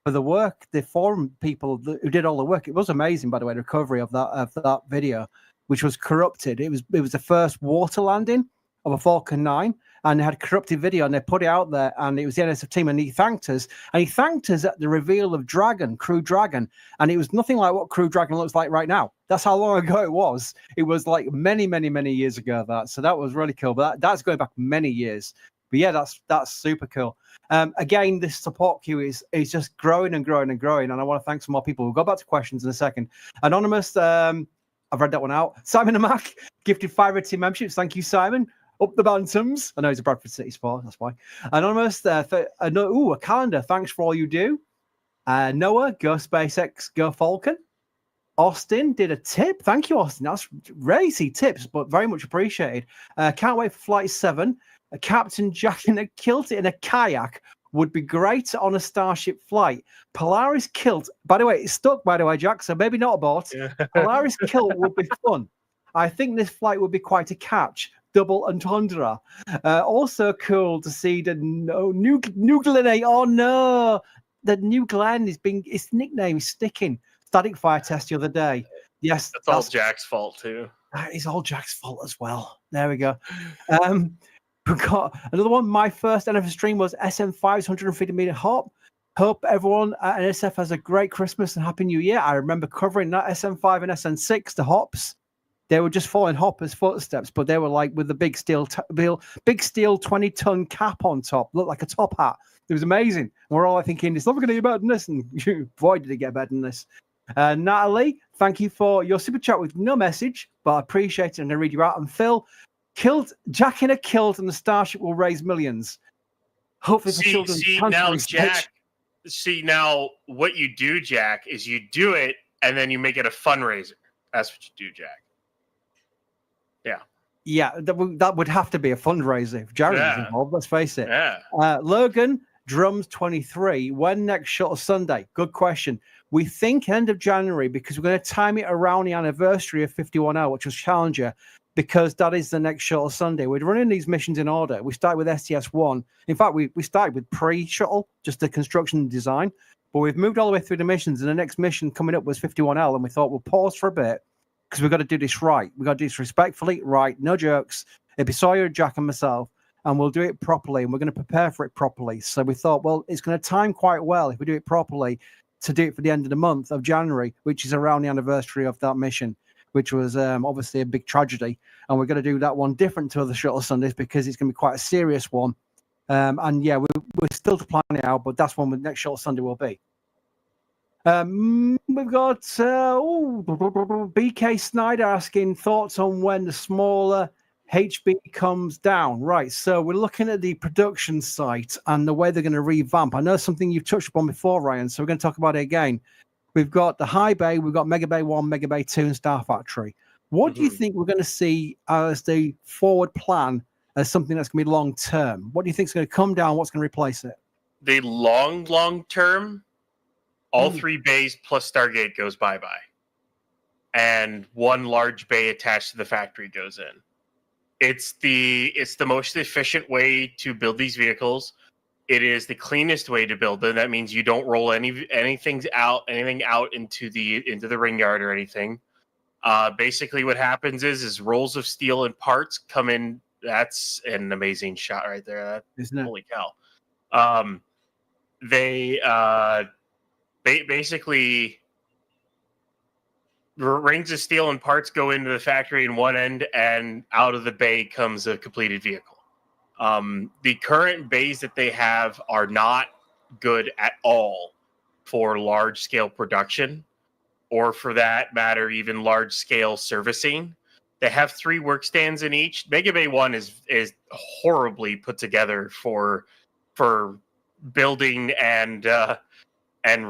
for the work, the forum people who did all the work. It was amazing, by the way, the recovery of that video, which was corrupted. It was the first water landing of a Falcon 9, and they had corrupted video, and they put it out there, and it was the NSF team, and he thanked us. And he thanked us at the reveal of Crew Dragon, and it was nothing like what Crew Dragon looks like right now. That's how long ago it was. It was like many, many, many years ago. So that was really cool. But that's going back many years. But yeah, that's super cool. Again, this support queue is just growing and growing and growing. And I want to thank some more people. We'll go back to questions in a second. Anonymous, I've read that one out. Simon and Mac gifted 5 red team memberships. Thank you, Simon. Up the Bantams. I know he's a Bradford City sport. That's why. Anonymous, a calendar. Thanks for all you do. Noah, go SpaceX, go Falcon. Austin did a tip. Thank you, Austin. That's racy tips, but very much appreciated. Can't wait for Flight 7. Captain Jack in a kilt in a kayak would be great on a Starship flight. Polaris kilt, by the way, it's stuck, by the way, Jack, so maybe not abort. Polaris kilt would be fun. I think this flight would be quite a catch. Double entendre. Also cool to see the New Glen. Oh no, the New Glen is being its nickname is sticking. Static fire test the other day. Yes, that's all Jack's fault too. That is all Jack's fault as well. There we go. We've got another one. My first NFS stream was SM5's 150 meter hop. Hope everyone at NSF has a great Christmas and Happy New Year. I remember covering that SM5 and SN6, the hops. They were just following Hopper's footsteps, but they were like with the big steel 20-ton cap on top, looked like a top hat. It was amazing. And we're all thinking, it's never going to get better than this. And boy, did it get better than this. Natalie, thank you for your super chat with no message, but I appreciate it and I read you out. And Phil, Jack in a kilt and the Starship will raise millions. Hopefully for children. Now what you do, Jack, is you do it and then you make it a fundraiser. That's what you do, Jack. Yeah, that would have to be a fundraiser if Jared was involved, let's face it. Yeah. Logan, Drums 23, when next Shuttle Sunday? Good question. We think end of January because we're going to time it around the anniversary of 51L, which was Challenger, because that is the next Shuttle Sunday. We're running these missions in order. We start with STS-1. In fact, we started with pre-shuttle, just the construction and design, but we've moved all the way through the missions, and the next mission coming up was 51L, and we thought we'll pause for a bit because we've got to do this right. We've got to do this respectfully, right, no jokes. It'll be Sawyer, Jack, and myself, and we'll do it properly, and we're going to prepare for it properly. So we thought, well, it's going to time quite well if we do it properly to do it for the end of the month of January, which is around the anniversary of that mission, which was obviously a big tragedy. And we're going to do that one different to other Shuttle Sundays because it's going to be quite a serious one. And yeah, we're still planning it out, but that's when the next Shuttle Sunday will be. We've got BK Snyder asking thoughts on when the smaller HB comes down. Right, so we're looking at the production site and the way they're going to revamp. I know something you've touched upon before, Ryan, so we're going to talk about it again. We've got the High Bay, we've got Mega Bay 1, Mega Bay 2, and Star Factory. What do you think we're going to see as the forward plan as something that's going to be long term? What do you think is going to come down? What's going to replace it? The long term, all three bays plus Stargate goes bye-bye. And one large bay attached to the factory goes in. It's the most efficient way to build these vehicles. It is the cleanest way to build them. That means you don't roll anything out into the ring yard or anything. Basically what happens is rolls of steel and parts come in. That's an amazing shot right there. Isn't it? Holy cow. They basically rings of steel and parts go into the factory in one end, and out of the bay comes a completed vehicle. The current bays that they have are not good at all for large scale production, or for that matter, even large scale servicing. They have 3 work stands in each. Mega Bay 1 is horribly put together for building and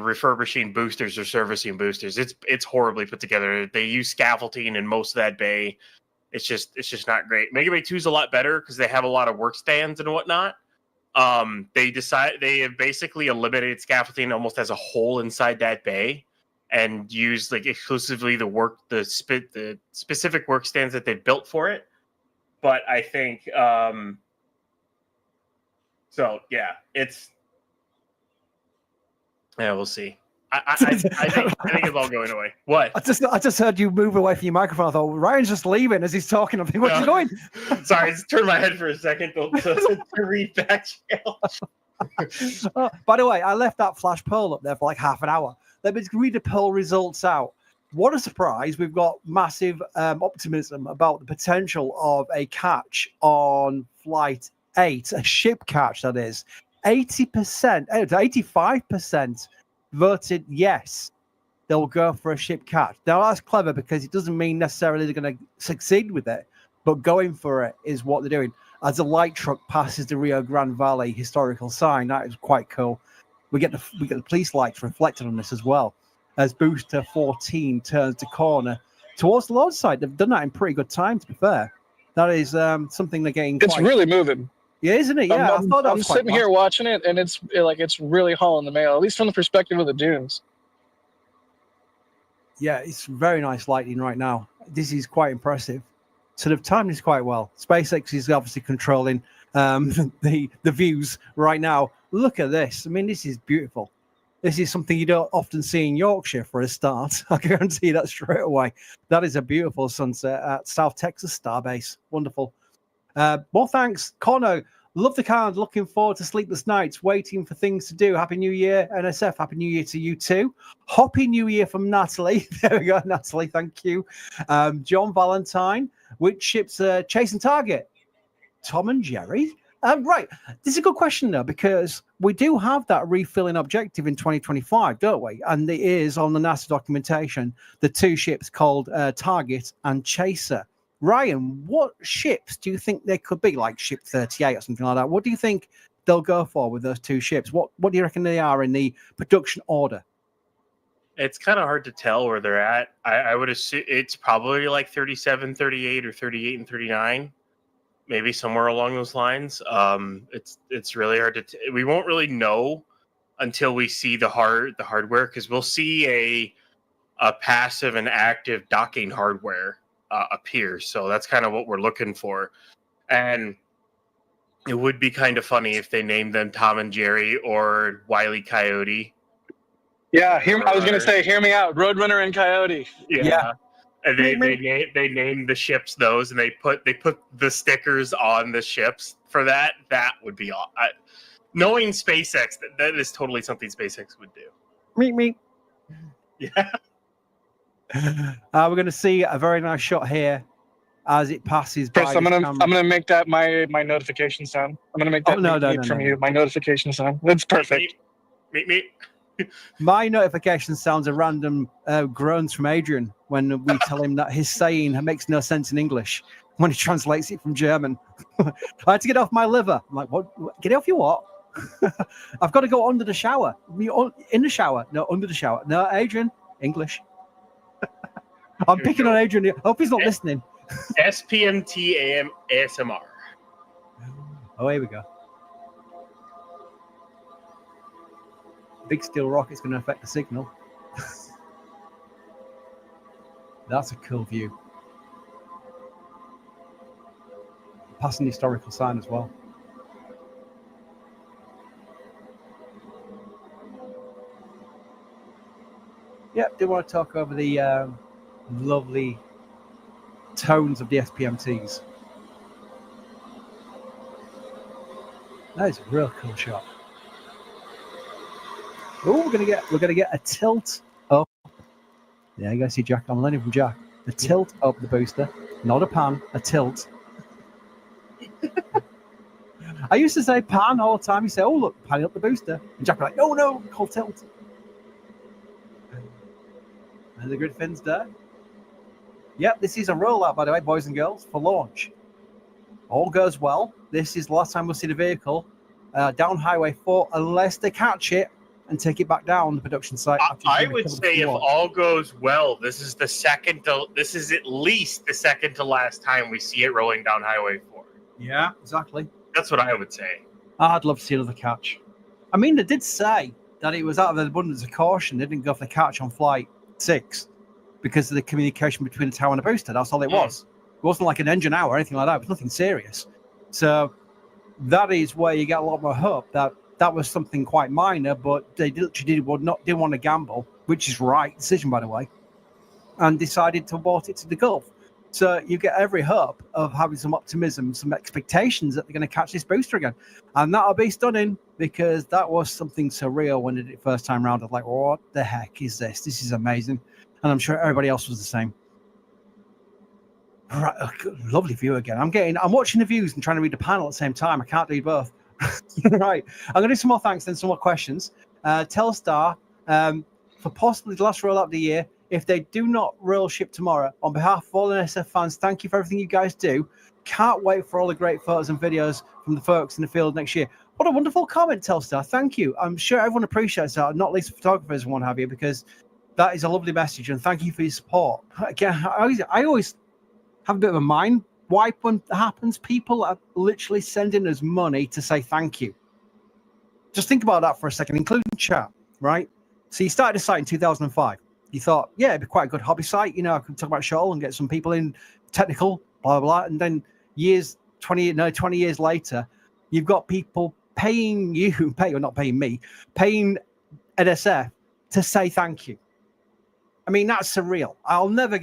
refurbishing boosters or servicing boosters. It's horribly put together. They use scaffolding in most of that bay. It's just not great. Mega Bay 2 is a lot better because they have a lot of work stands and whatnot. They have basically eliminated scaffolding almost as a whole inside that bay, and use like exclusively the specific work stands that they built for it. But I think so. Yeah, we'll see. I think it's all going away. What? I just heard you move away from your microphone. I thought Ryan's just leaving as he's talking. I'm thinking, where's he going? Sorry, I just turned my head for a second to read back. By the way, I left that flash poll up there for like half an hour. Let me read the poll results out. What a surprise. We've got massive optimism about the potential of a catch on Flight 8, a ship catch, that is. 85% voted yes, they'll go for a ship catch. Now, that's clever because it doesn't mean necessarily they're going to succeed with it, but going for it is what they're doing. As a light truck passes the Rio Grande Valley historical sign, that is quite cool. We get the police lights reflected on this as well. As Booster 14 turns the corner towards the launch site. They've done that in pretty good time, to be fair. That is something they're getting. It's really moving. Yeah, isn't it? Yeah, I thought that I'm was quite sitting here nice. watching it, and it's really hauling the mail, at least from the perspective of the dunes. Yeah, it's very nice lighting right now. This is quite impressive. Sort of timed this quite well. SpaceX is obviously controlling the views right now. Look at this. I mean, this is beautiful. This is something you don't often see in Yorkshire for a start. I guarantee that straight away. That is a beautiful sunset at South Texas Starbase. Wonderful. Well, thanks, Connor. Love the card. Looking forward to sleepless nights. Waiting for things to do. Happy New Year, NSF. Happy New Year to you too. Happy New Year from Natalie. There we go, Natalie. Thank you. John Valentine. Which ships chasing target? Tom and Jerry. Right. This is a good question, though, because we do have that refilling objective in 2025, don't we? And it is on the NASA documentation, the two ships called Target and Chaser. Ryan, what ships do you think they could be, like Ship 38 or something like that? What do you think they'll go for with those two ships? What do you reckon they are in the production order? It's kind of hard to tell where they're at. I would assume it's probably like 37, 38, or 38 and 39. Maybe somewhere along those lines. It's really hard to. We won't really know until we see the hardware, because we'll see a passive and active docking hardware appear. So that's kind of what we're looking for. And it would be kind of funny if they named them Tom and Jerry or Wile E. Coyote. Yeah, I was going to say, hear me out, Roadrunner and Coyote. Yeah. And they named the ships those, and they put the stickers on the ships for that. That would be all. Knowing SpaceX, that is totally something SpaceX would do. Meet. Yeah. We're going to see a very nice shot here as it passes by. Chris, I'm gonna make that my notification sound. I'm gonna make that you. My notification sound. That's perfect. Meet. My notification sounds a random groans from Adrian when we tell him that his saying makes no sense in English when he translates it from German. I had to get off my liver. I'm like, what? Get off your what? I've got to go under the shower. In the shower? No, under the shower. No, Adrian, English. I'm picking on Adrian. I hope he's not listening. SPMT ASMR. Oh, here we go. Big steel rocket's going to affect the signal. That's a cool view. Passing the historical sign as well. Yep, do want to talk over the lovely tones of the SPMTs. That is a real cool shot. Oh, we're gonna get a tilt up. Yeah, you guys see Jack. I'm learning from Jack. A tilt up the booster, not a pan, a tilt. I used to say pan all the time. You say, "Oh, look, pan up the booster," and Jack was like, "No, called tilt." And the grid fin's there. Yep, this is a rollout, by the way, boys and girls, for launch. All goes well. This is the last time we'll see the vehicle down Highway 4, unless they catch it and take it back down the production site. I would say if all goes well, this is at least the second to last time we see it rolling down Highway 4. Yeah, exactly. That's what I would say. I'd love to see another catch. I mean, they did say that it was out of an abundance of caution. They didn't go for the catch on Flight 6 because of the communication between the tower and the booster. That's all it was. It wasn't like an engine hour or anything like that. It was nothing serious. So that is where you get a lot more hope that was something quite minor, but they didn't want to gamble, which is right decision, by the way, and decided to abort it to the Gulf. So you get every hope of having some optimism, some expectations that they're going to catch this booster again. And that'll be stunning, because that was something surreal when they did it first time around. I was like, what the heck is this? This is amazing. And I'm sure everybody else was the same. Right, lovely view again. I'm watching the views and trying to read the panel at the same time. I can't do both. Right. I'm going to do some more thanks, then some more questions. Telstar, for possibly the last rollout of the year, if they do not roll ship tomorrow, on behalf of all NSF fans, thank you for everything you guys do. Can't wait for all the great photos and videos from the folks in the field next year. What a wonderful comment, Telstar. Thank you. I'm sure everyone appreciates that, not least photographers and what have you, because that is a lovely message, and thank you for your support. Again, I always have a bit of a mind wipe when it happens, people are literally sending us money to say thank you. Just think about that for a second, including chat, right? So you started a site in 2005. You thought, yeah, it'd be quite a good hobby site. You know, I could talk about shuttle and get some people in technical, blah, blah, blah. And then 20 years later, you've got people paying you, not paying me, paying NSF to say thank you. I mean, that's surreal. I'll never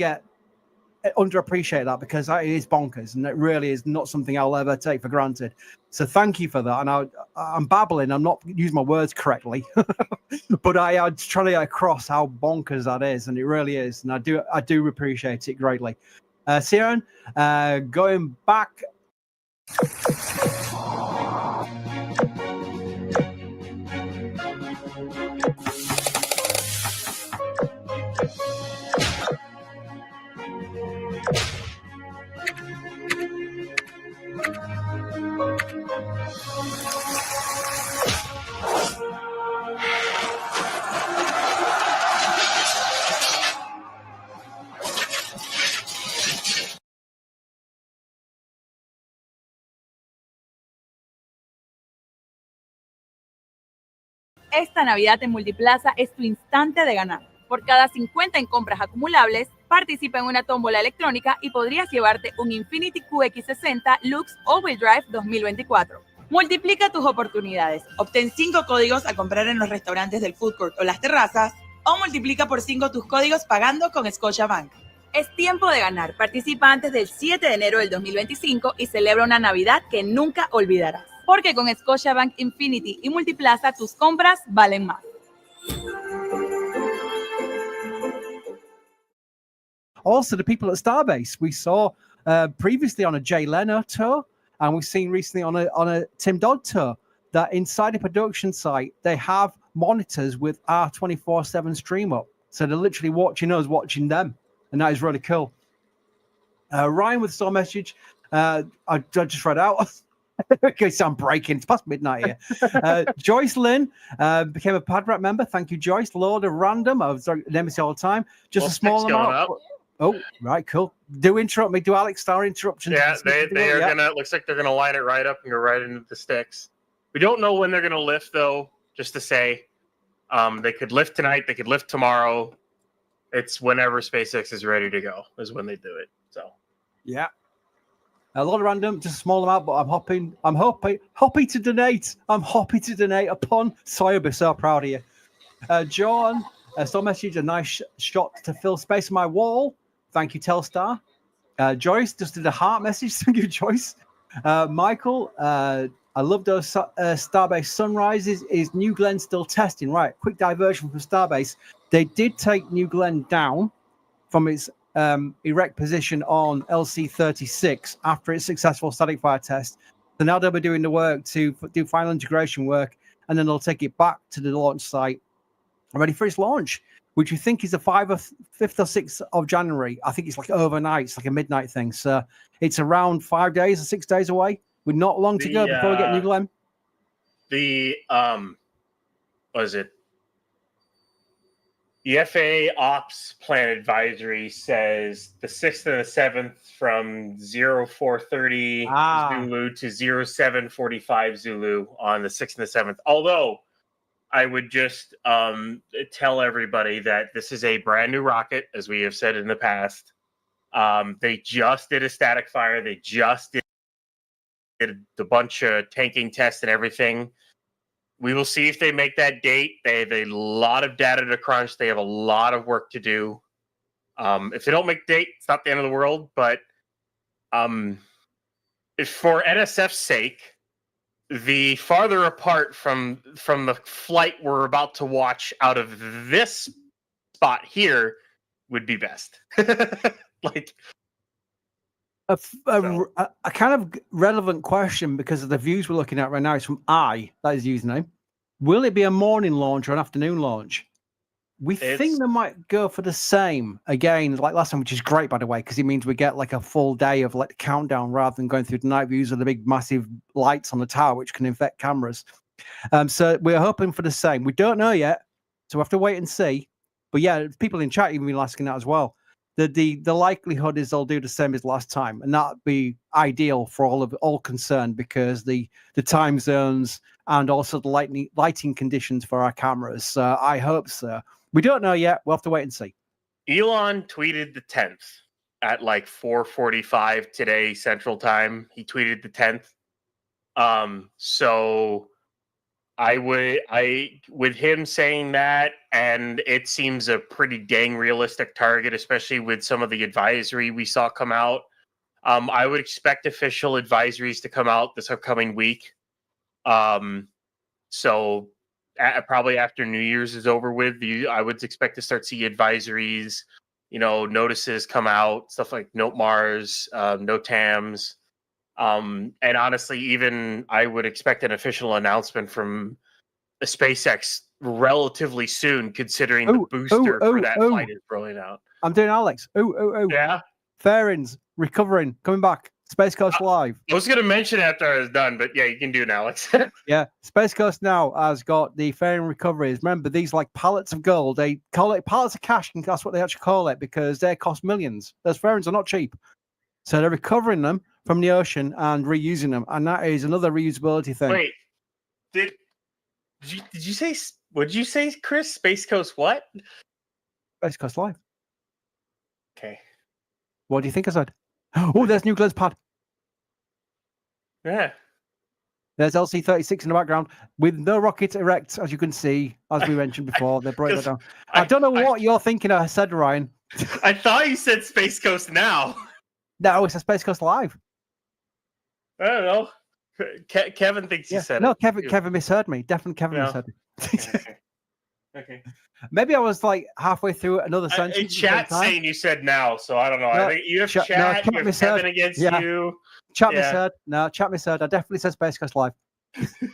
underappreciate that because it is bonkers and it really is not something I'll ever take for granted. So thank you for that. And I'm babbling. I'm not using my words correctly, but I'm trying to get across how bonkers that is, and it really is. And I do appreciate it greatly. Siren, going back. Esta Navidad en Multiplaza es tu instante de ganar. Por cada 50 en compras acumulables, participa en una tómbola electrónica y podrías llevarte un Infiniti QX60 Lux All-Wheel Drive 2024. Multiplica tus oportunidades. Obtén 5 códigos a comprar en los restaurantes del food court o las terrazas, o multiplica por 5 tus códigos pagando con Scotiabank. Es tiempo de ganar. Participa antes del 7 de enero del 2025 y celebra una Navidad que nunca olvidarás. Porque con Scotiabank Infinity y Multiplaza tus compras valen más. Also, the people at Starbase, we saw previously on a Jay Leno tour, and we've seen recently on a Tim Dodd tour, that inside a production site, they have monitors with our 24/7 stream up. So they're literally watching us, watching them. And that is really cool. Ryan with Storm message. I just read out. Okay, so I'm breaking. It's past midnight here. Joyce Lynn became a Padrat member. Thank you, Joyce. Lord of Random. I was name it all the time. Just a small amount. Oh, right, cool. Do interrupt me. Do Alex Star interruptions? Yeah, they are gonna. Looks like they're gonna line it right up and go right into the sticks. We don't know when they're gonna lift, though. Just to say, they could lift tonight. They could lift tomorrow. It's whenever SpaceX is ready to go is when they do it. So, yeah. A lot of random, just a small amount, but I'm happy to donate. I'm happy to donate upon. Sorry, I'll be so proud of you. John, still message, a nice shot to fill space on my wall. Thank you, Telstar. Joyce just did a heart message. Thank you, Joyce. Michael, I love those Starbase sunrises. Is New Glenn still testing? Right, quick diversion from Starbase. They did take New Glenn down from its erect position on LC-36 after its successful static fire test. So now they'll be doing the work to do final integration work, and then they'll take it back to the launch site, ready for its launch, which we think is the 5th or 6th of January. I think it's like overnight. It's like a midnight thing. So it's around 5 days or 6 days away. We're not long to go before we get New Glenn. What is it? The FAA Ops Plan Advisory says the 6th and the 7th from 0430 Zulu to 0745 Zulu on the 6th and the 7th. Although I would just tell everybody that this is a brand new rocket, as we have said in the past. They just did a static fire. They just did a bunch of tanking tests and everything. We will see if they make that date. They have a lot of data to crunch. They have a lot of work to do. If they don't make the date, it's not the end of the world. But if for NSF's sake, the farther apart from the flight we're about to watch out of this spot here would be best. Like a kind of relevant question because of the views we're looking at right now is from that is the username. Will it be a morning launch or an afternoon launch? We think they might go for the same again, like last time, which is great, by the way, because it means we get like a full day of like countdown rather than going through the night views of the big massive lights on the tower, which can infect cameras. So we're hoping for the same. We don't know yet, so we have to wait and see. But yeah, people in chat even been asking that as well. the likelihood is they'll do the same as last time, and that'd be ideal for all concerned, because the time zones and also the lighting conditions for our cameras. So I hope so. We don't know yet. We'll have to wait and see. Elon tweeted the 10th at like 4:45 today Central Time. He tweeted the 10th. So with him saying that, and it seems a pretty dang realistic target, especially with some of the advisory we saw come out. I would expect official advisories to come out this upcoming week. So probably after New Year's is over with, I would expect to start see advisories, notices come out, stuff like Note Mars, no TAMs. And honestly, even I would expect an official announcement from the SpaceX relatively soon, considering the booster for that flight is rolling out. I'm doing Alex. Yeah. Fairings recovering, coming back. Space Coast Live. I was going to mention it after I was done, but yeah, you can do it, Alex. Yeah, Space Coast now has got the fairing recoveries. Remember, these like pallets of gold. They call it pallets of cash, and that's what they actually call it, because they cost millions. Those fairings are not cheap. So they're recovering them from the ocean and reusing them, and that is another reusability thing. Wait, did you say? What did you say, Chris? Space Coast what? Space Coast Live. Okay. What do you think I said? Oh, there's Nuclear's pad. Yeah. There's LC-36 in the background with no rocket erect, as you can see, as we mentioned before. They brought that down. I don't know what you're thinking I said, Ryan. I thought you said Space Coast now. No, it's a Space Coast Live. I don't know. Kevin thinks you said it. No, Kevin misheard me. Definitely Kevin misheard me. Okay. Maybe I was like halfway through another sentence. In chat saying you said now, so I don't know. I think you have chat, you have Kevin against you. Chat misheard. No, chat misheard. I definitely said Space Coast Live.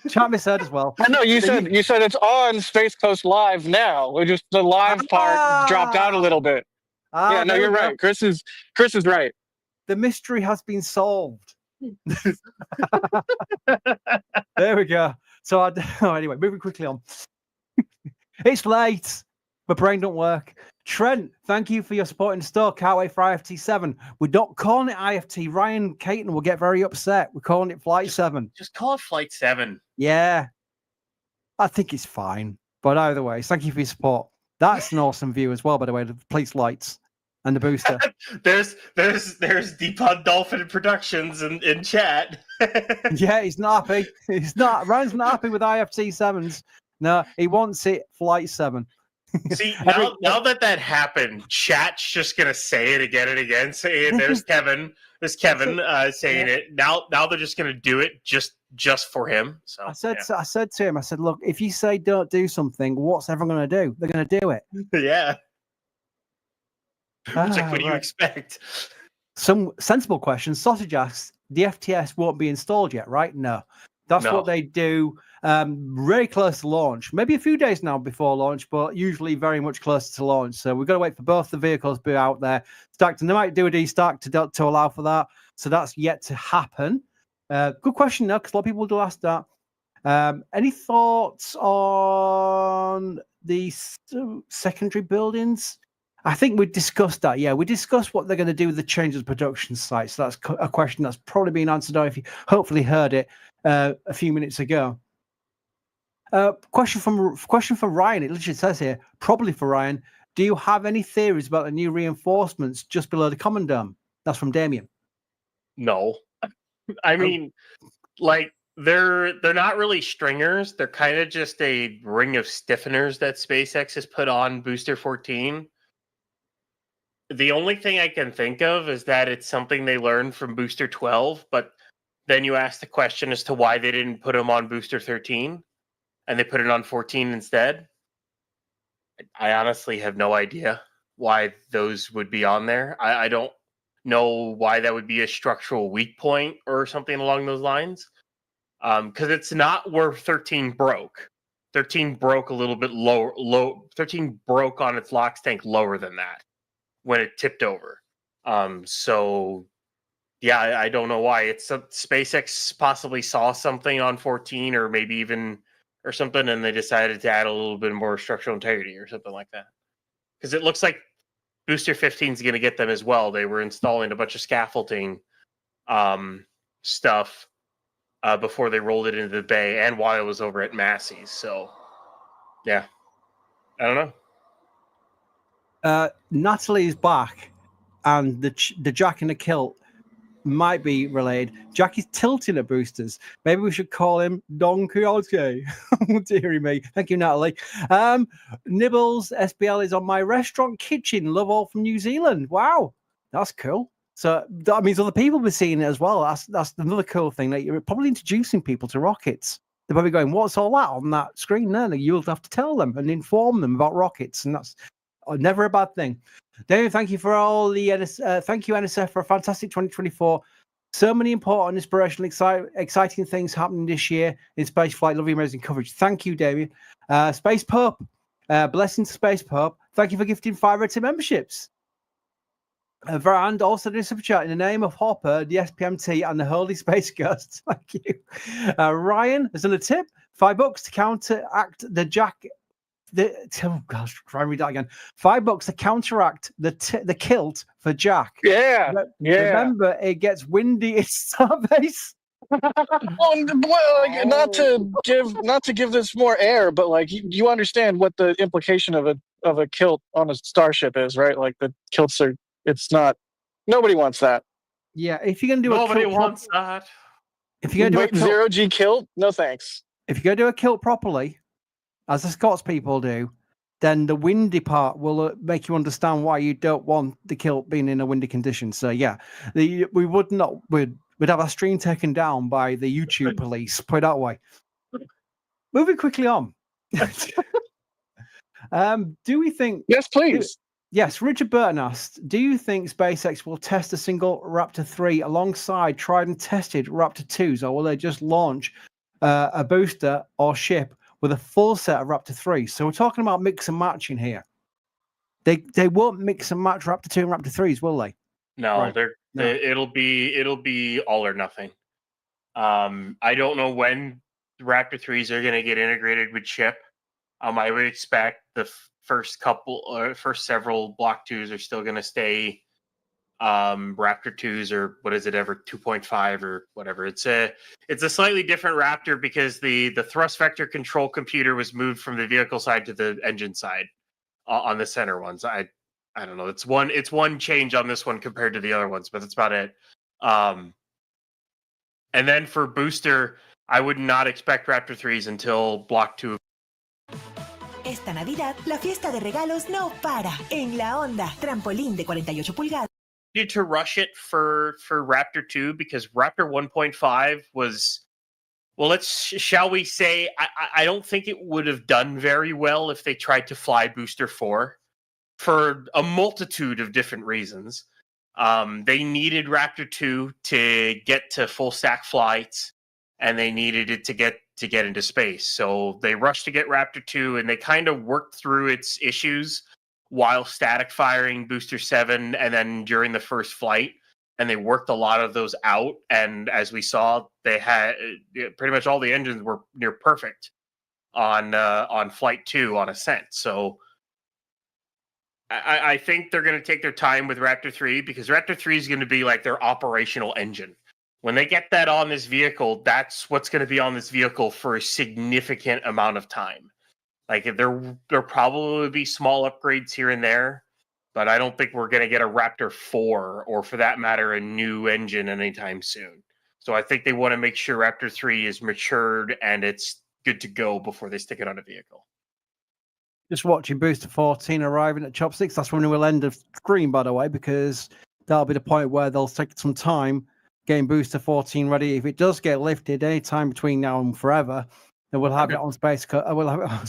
Chat misheard as well. I know you said it's on Space Coast Live now. We're just the live part dropped out a little bit. Yeah, no, you're right. Chris is right. The mystery has been solved. There we go. So anyway, moving quickly on. It's late. My brain don't work. Trent, thank you for your support in the store. Can't wait for IFT 7. We're not calling it IFT. Ryan Caton will get very upset. We're calling it Flight 7. Just call it Flight 7. Yeah. I think it's fine. But either way, thank you for your support. That's an awesome view as well, by the way, the police lights and the booster. there's Deepod Dolphin Productions in chat. Yeah, he's not happy. Ryan's not happy with IFT 7s. No, he wants it Flight 7. See, now that happened, chat's just gonna say it again and again. Saying there's Kevin saying it. Now they're just gonna do it just for him. So I said to him, I said, look, if you say don't do something, what's everyone gonna do? They're gonna do it. Yeah. It's like, what do you expect? Some sensible questions. Sausage asks, the FTS won't be installed yet, right? No. That's what they do very close to launch. Maybe a few days now before launch, but usually very much closer to launch. So we've got to wait for both the vehicles to be out there stacked. And they might do a destack to allow for that. So that's yet to happen. Good question, though, because a lot of people do ask that. Any thoughts on the secondary buildings? I think we discussed that. Yeah, we discussed what they're going to do with the change of the production site. So that's a question that's probably been answered if you hopefully heard it a few minutes ago. Question from Ryan. It literally says here, probably for Ryan. Do you have any theories about the new reinforcements just below the common dome? That's from Damien. No, I mean, like they're not really stringers. They're kind of just a ring of stiffeners that SpaceX has put on Booster 14. The only thing I can think of is that it's something they learned from Booster 12, but then you ask the question as to why they didn't put them on Booster 13 and they put it on 14 instead. I honestly have no idea why those would be on there. I don't know why that would be a structural weak point or something along those lines. Because it's not where 13 broke. 13 broke a little bit low. 13 broke on its LOX tank lower than that when it tipped over. So yeah, I don't know why. It's SpaceX possibly saw something on 14 or maybe even or something, and they decided to add a little bit more structural integrity or something like that. Because it looks like Booster 15 is going to get them as well. They were installing a bunch of scaffolding stuff before they rolled it into the bay, and while it was over at Massey's. So, yeah, I don't know. Natalie's back, and the Jack in the kilt might be relayed. Jack is tilting at boosters. Maybe we should call him Don Quixote. Deary me. Thank you, Natalie. Nibbles SBL is on my restaurant kitchen. Love all from New Zealand. Wow, that's cool. So that means other people will be seeing it as well. That's another cool thing. That you're probably introducing people to rockets. They're probably going, "What's all that on that screen there?" You'll have to tell them and inform them about rockets, and that's never a bad thing. David, thank you for all the thank you, NSF, for a fantastic 2024. So many important, inspirational, exciting things happening this year in spaceflight. Love your amazing coverage. Thank you, David. Space Pup, blessings to Space Pup. Thank you for gifting 5 rated memberships. And also doing super chat in the name of Hopper, the SPMT, and the Holy Space Ghosts. Thank you. Ryan has done a tip: $5 to counteract the Jack. Oh gosh, try and read that again. $5 to counteract the kilt for Jack. Yeah. Remember, it gets windy in Starbase. Well, like, not to give this more air, but like you understand what the implication of a kilt on a starship is, right? Like the kilts are. It's not. Nobody wants that. Yeah, if you're gonna do Nobody wants that. If you're gonna do a zero G kilt, no thanks. If you're gonna do a kilt properly, as the Scots people do, then the windy part will make you understand why you don't want the kilt being in a windy condition. So yeah, we'd have our stream taken down by the YouTube police. Put it that way. Moving quickly on. Do we think? Yes, please. Yes, Richard Burton asked, do you think SpaceX will test a single Raptor 3 alongside tried and tested Raptor 2s, or will they just launch a booster or ship with a full set of Raptor 3s? So we're talking about mix and matching here. They won't mix and match Raptor 2 and Raptor 3s, will they? No, Right. It'll be all or nothing. I don't know when the Raptor 3s are going to get integrated with chip. I would expect the first several Block 2s are still going to stay Raptor 2s, or what is it, ever 2.5 or whatever. It's a slightly different Raptor because the thrust vector control computer was moved from the vehicle side to the engine side on the center ones. I don't know. It's one change on this one compared to the other ones, but that's about it. And then for booster, I would not expect Raptor 3s until Block 2. Esta Navidad, la fiesta de regalos no para. En la onda, trampolín de 48 pulgadas. Needed to rush it for Raptor 2 because Raptor 1.5 was, well, shall we say, I don't think it would have done very well if they tried to fly Booster 4 for a multitude of different reasons. They needed Raptor 2 to get to full stack flights, and they needed it to get into space. So they rushed to get Raptor 2, and they kind of worked through its issues while static firing Booster 7 and then during the first flight. And they worked a lot of those out. And as we saw, they had pretty much all the engines were near perfect on Flight 2 on ascent. So I think they're going to take their time with Raptor 3 because Raptor 3 is going to be like their operational engine. When they get that on this vehicle, that's what's going to be on this vehicle for a significant amount of time. Like there probably will be small upgrades here and there, but I don't think we're going to get a Raptor 4 or, for that matter, a new engine anytime soon. So I think they want to make sure Raptor 3 is matured and it's good to go before they stick it on a vehicle. Just watching Booster 14 arriving at Chopsticks. That's when we'll end the screen, by the way, because that'll be the point where they'll take some time getting Booster 14 ready. If it does get lifted anytime between now and forever, then we'll have it on Space Coast. We'll have it on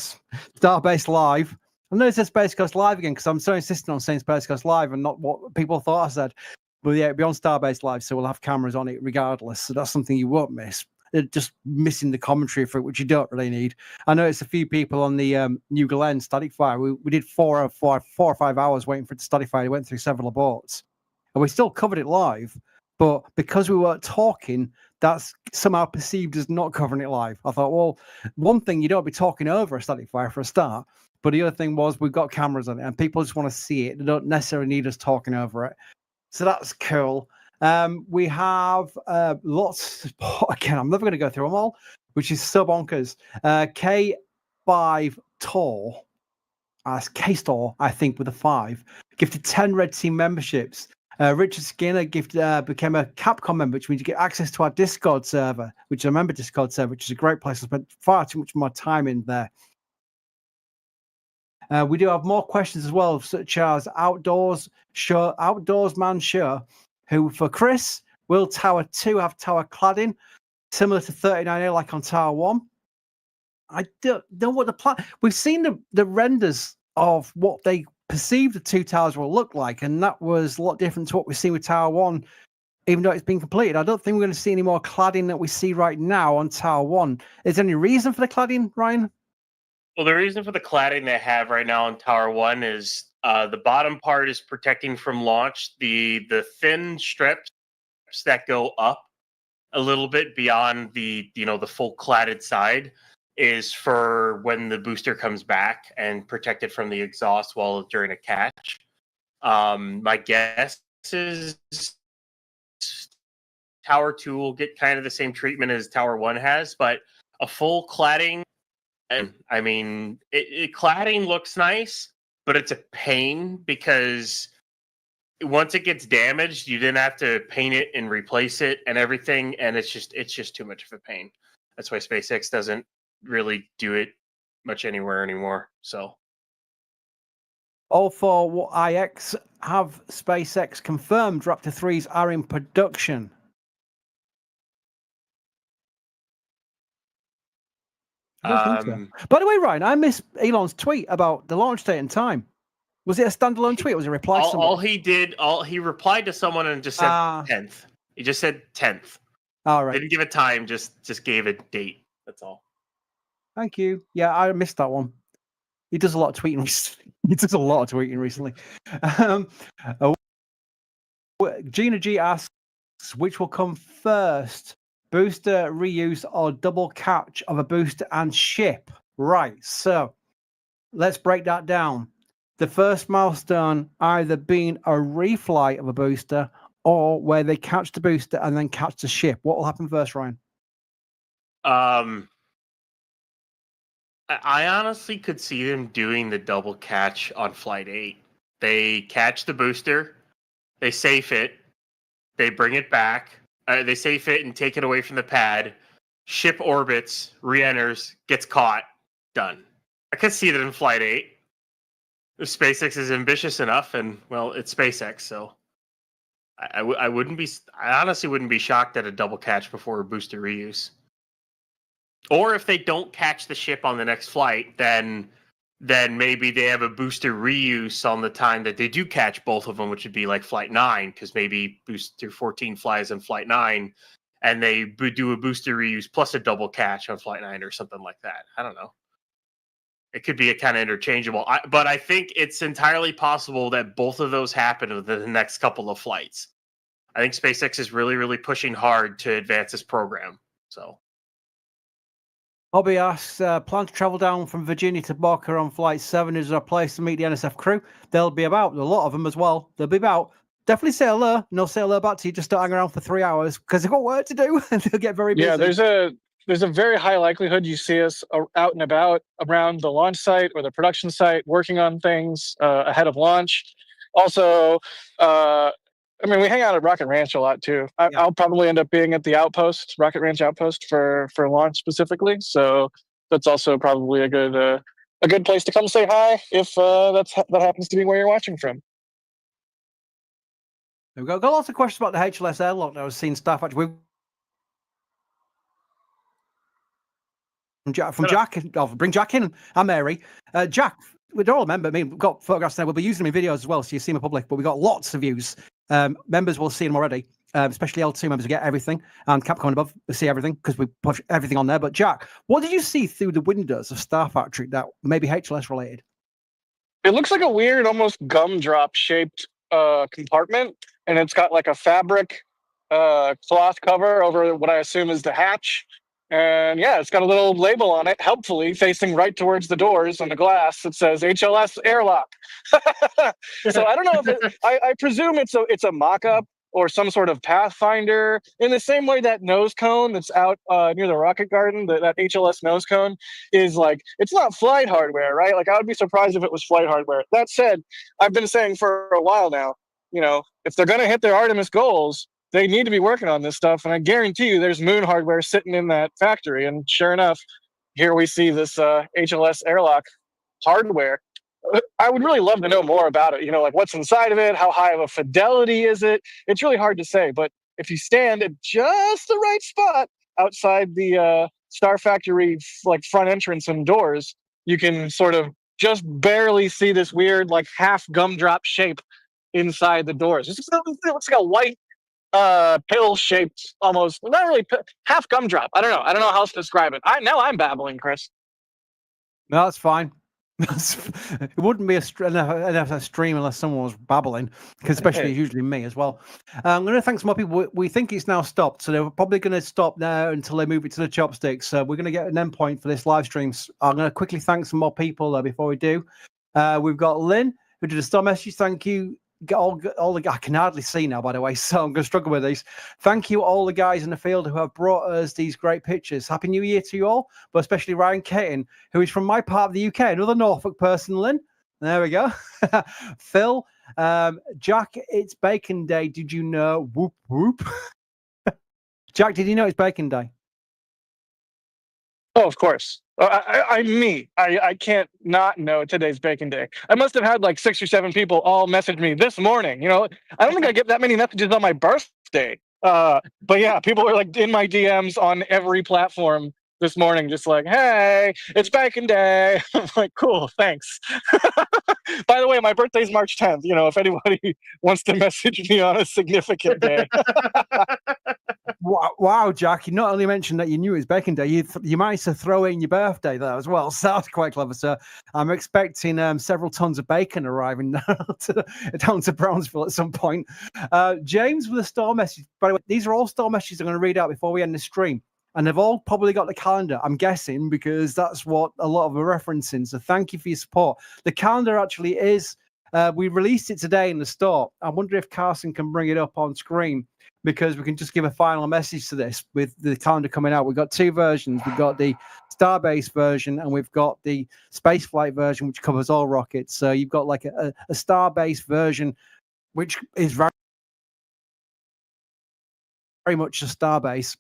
Starbase Live. I know it says Space Coast Live again because I'm so insistent on saying Space Coast Live and not what people thought I said. But yeah, it'll be on Starbase Live, so we'll have cameras on it regardless. So that's something you won't miss. Just missing the commentary for it, which you don't really need. I know it's a few people on the New Glenn static fire. We did 4 or 5 hours waiting for it to static fire. We went through several aborts, and we still covered it live. But because we weren't talking, that's somehow perceived as not covering it live. I thought, well, one thing, you don't be talking over a static fire for a start, but the other thing was we've got cameras on it and people just want to see it. They don't necessarily need us talking over it. So that's cool. We have lots of support. Again, I'm never going to go through them all, which is so bonkers. K5 Tor, K-Store, I think, with a 5, gifted 10 Red Team memberships. Richard Skinner became a Capcom member, which means you get access to our Discord server, which is a member Discord server, which is a great place. I spent far too much more time in there. We do have more questions as well, such as Outdoors Man Sure, who for Chris, will Tower 2 have tower cladding similar to 39A like on Tower 1? I don't know what the plan. We've seen the renders of what they perceive the two towers will look like, and that was a lot different to what we've seen with Tower 1, even though it's been completed. I don't think we're going to see any more cladding that we see right now on Tower 1. Is there any reason for the cladding, Ryan? Well, the reason for the cladding they have right now on Tower 1 is the bottom part is protecting from launch. The thin strips that go up a little bit beyond the full cladded side is for when the booster comes back and protected from the exhaust while during a catch. My guess is Tower 2 will get kind of the same treatment as Tower 1 has, but a full cladding, and I mean, cladding looks nice, but it's a pain because once it gets damaged, you then have to paint it and replace it and everything, and it's just too much of a pain. That's why SpaceX doesn't really do it much anywhere anymore. So all for what IX have SpaceX confirmed Raptor 3s are in production. I don't think so. By the way, Ryan, I missed Elon's tweet about the launch date and time. Was it a standalone tweet or was it a reply to someone? He replied to someone and just said 10th. He just said 10th. All right. Didn't give a time, just gave a date. That's all. Thank you. Yeah, I missed that one. He does a lot of tweeting recently. Gina G asks, which will come first, booster reuse or double catch of a booster and ship? Right, so let's break that down. The first milestone either being a reflight of a booster or where they catch the booster and then catch the ship. What will happen first, Ryan? I honestly could see them doing the double catch on Flight 8. They catch the booster, they safe it, they bring it back, they safe it and take it away from the pad, ship orbits, re-enters, gets caught, done. I could see that in Flight 8. If SpaceX is ambitious enough, and, well, it's SpaceX, so I honestly wouldn't be shocked at a double catch before a booster reuse. Or if they don't catch the ship on the next flight, then maybe they have a booster reuse on the time that they do catch both of them, which would be like Flight 9, because maybe Booster 14 flies on Flight 9, and they do a booster reuse plus a double catch on Flight 9 or something like that. I don't know. It could be a kind of interchangeable. But I think it's entirely possible that both of those happen within the next couple of flights. I think SpaceX is really, really pushing hard to advance this program. So, Bobby asks, plan to travel down from Virginia to Boca on Flight 7. Is there a place to meet the NSF crew? They'll be about. A lot of them as well. They'll be about. Definitely say hello. No, say hello back to you. Just don't hang around for 3 hours because they've got work to do and they'll get very busy. Yeah, there's a very high likelihood you see us out and about around the launch site or the production site working on things ahead of launch. Also, we hang out at Rocket Ranch a lot too. I'll probably end up being at the outpost, Rocket Ranch outpost for launch specifically. So that's also probably a good place to come say hi if that happens to be where you're watching from. We've got lots of questions about the HLS airlock that I was seeing staff actually. From Jack, I'll bring Jack in. I'm Mary. Jack, we don't all remember. We've got photographs there. We'll be using them in videos as well, so you see them in public. But we've got lots of views. Members will see them already, especially L2 members get everything, and Capcom above will see everything because we push everything on there. But Jack, what did you see through the windows of Star Factory that maybe HLS related? It looks like a weird, almost gumdrop shaped compartment, and it's got like a fabric cloth cover over what I assume is the hatch. And yeah, it's got a little label on it, helpfully facing right towards the doors on the glass. It says HLS airlock. So I don't know if I presume it's a mock-up or some sort of pathfinder, in the same way that nose cone that's out near the rocket garden, that HLS nose cone is like, it's not flight hardware, right? Like, I would be surprised if it was flight hardware. That said, I've been saying for a while now, if they're going to hit their Artemis goals, they need to be working on this stuff. And I guarantee you there's moon hardware sitting in that factory. And sure enough, here we see this HLS airlock hardware. I would really love to know more about it. Like, what's inside of it? How high of a fidelity is it? It's really hard to say. But if you stand at just the right spot outside the Star Factory, like, front entrance and doors, you can sort of just barely see this weird, like, half gumdrop shape inside the doors. It looks like a white pill shaped, almost, not really half gumdrop. I don't know how else to describe it. I'm babbling, Chris. No, that's fine. It wouldn't be a stream unless someone was babbling, because especially usually me as well. I'm going to thank some more people. We think it's now stopped, so they're probably going to stop now until they move it to the chopsticks. So we're going to get an endpoint for this live stream. I'm going to quickly thank some more people though before we do. We've got Lynn, who did a star message. Thank you. All the I can hardly see now, by the way, so I'm going to struggle with these. Thank you all the guys in the field who have brought us these great pictures. Happy New Year to you all, but especially Ryan Caton, who is from my part of the UK, another Norfolk person. Lynn, there we go. Phil, Jack, it's Bacon Day. Did you know? Whoop whoop. Jack, did you know it's Bacon Day? Oh, of course. I can't not know today's Bacon Day. I must have had like 6 or 7 people all message me this morning. I don't think I get that many messages on my birthday. But yeah, people were like in my DMs on every platform this morning, just like, hey, it's Bacon Day. I'm like, cool, thanks. By the way, my birthday's March 10th. If anybody wants to message me on a significant day. Wow, Jack, you not only mentioned that you knew it was Bacon Day, you managed to throw in your birthday there as well. So that's quite clever, sir. I'm expecting several tons of bacon arriving down to Brownsville at some point. James with a star message. By the way, these are all star messages I'm going to read out before we end the stream. And they've all probably got the calendar, I'm guessing, because that's what a lot of them are referencing. So thank you for your support. The calendar actually is, we released it today in the store. I wonder if Carson can bring it up on screen, because we can just give a final message to this with the calendar coming out. We've got 2 versions. We've got the Starbase version and we've got the spaceflight version, which covers all rockets. So you've got like a Starbase version, which is very, very much a Starbase.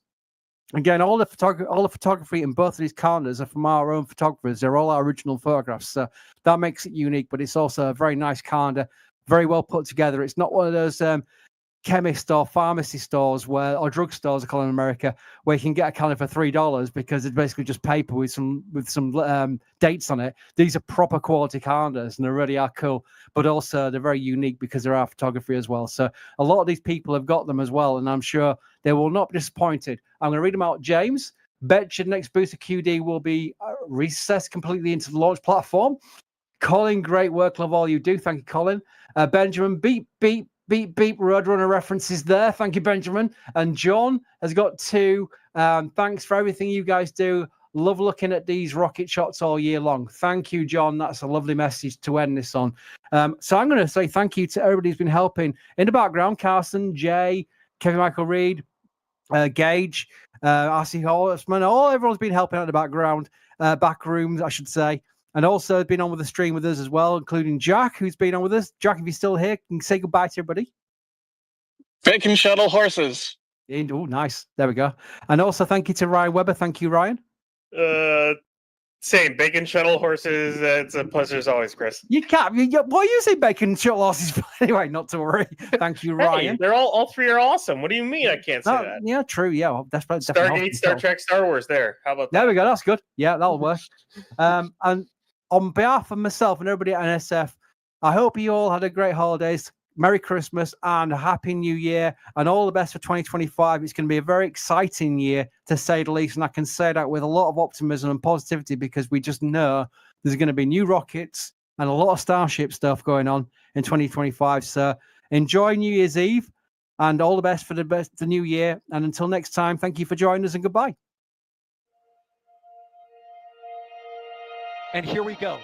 Again, all the photography in both of these calendars are from our own photographers. They're all our original photographs. So that makes it unique, but it's also a very nice calendar, very well put together. It's not one of those chemist or pharmacy stores or drugstores, I call in America, where you can get a calendar for $3 because it's basically just paper with some dates on it. These are proper quality calendars and they really are cool, but also they're very unique because they're our photography as well. So a lot of these people have got them as well, and I'm sure they will not be disappointed. I'm going to read them out. James, betcha next booster QD will be recessed completely into the launch platform. Colin, great work, love all you do. Thank you, Colin. Benjamin, beep, beep, beep, beep, Roadrunner references there. Thank you, Benjamin. And John has got 2. Thanks for everything you guys do. Love looking at these rocket shots all year long. Thank you, John. That's a lovely message to end this on. So I'm going to say thank you to everybody who's been helping in the background. Carson, Jay, Kevin Michael Reed, Gage, RC Horseman. Everyone's been helping out in the background, back rooms, I should say. And also been on with the stream with us as well, including Jack, who's been on with us. Jack, if you're still here, can you say goodbye to everybody? Bacon shuttle horses. Oh, nice. There we go. And also thank you to Ryan Weber. Thank you, Ryan. Same. Bacon shuttle horses. It's a pleasure as always, Chris. You can't. Why you say bacon shuttle horses? Anyway, not to worry. Thank you, Ryan. Hey, they're all 3 are awesome. What do you mean I can't say that? Yeah, true. Yeah, well, that's Stargate, Star Trek, Star Wars. There. How about that? There we go. That's good. Yeah, that'll work. And on behalf of myself and everybody at NSF, I hope you all had a great holidays. Merry Christmas and a Happy New Year and all the best for 2025. It's going to be a very exciting year, to say the least. And I can say that with a lot of optimism and positivity, because we just know there's going to be new rockets and a lot of Starship stuff going on in 2025. So enjoy New Year's Eve. and all the best for the new year. And until next time, thank you for joining us, and goodbye. And here we go.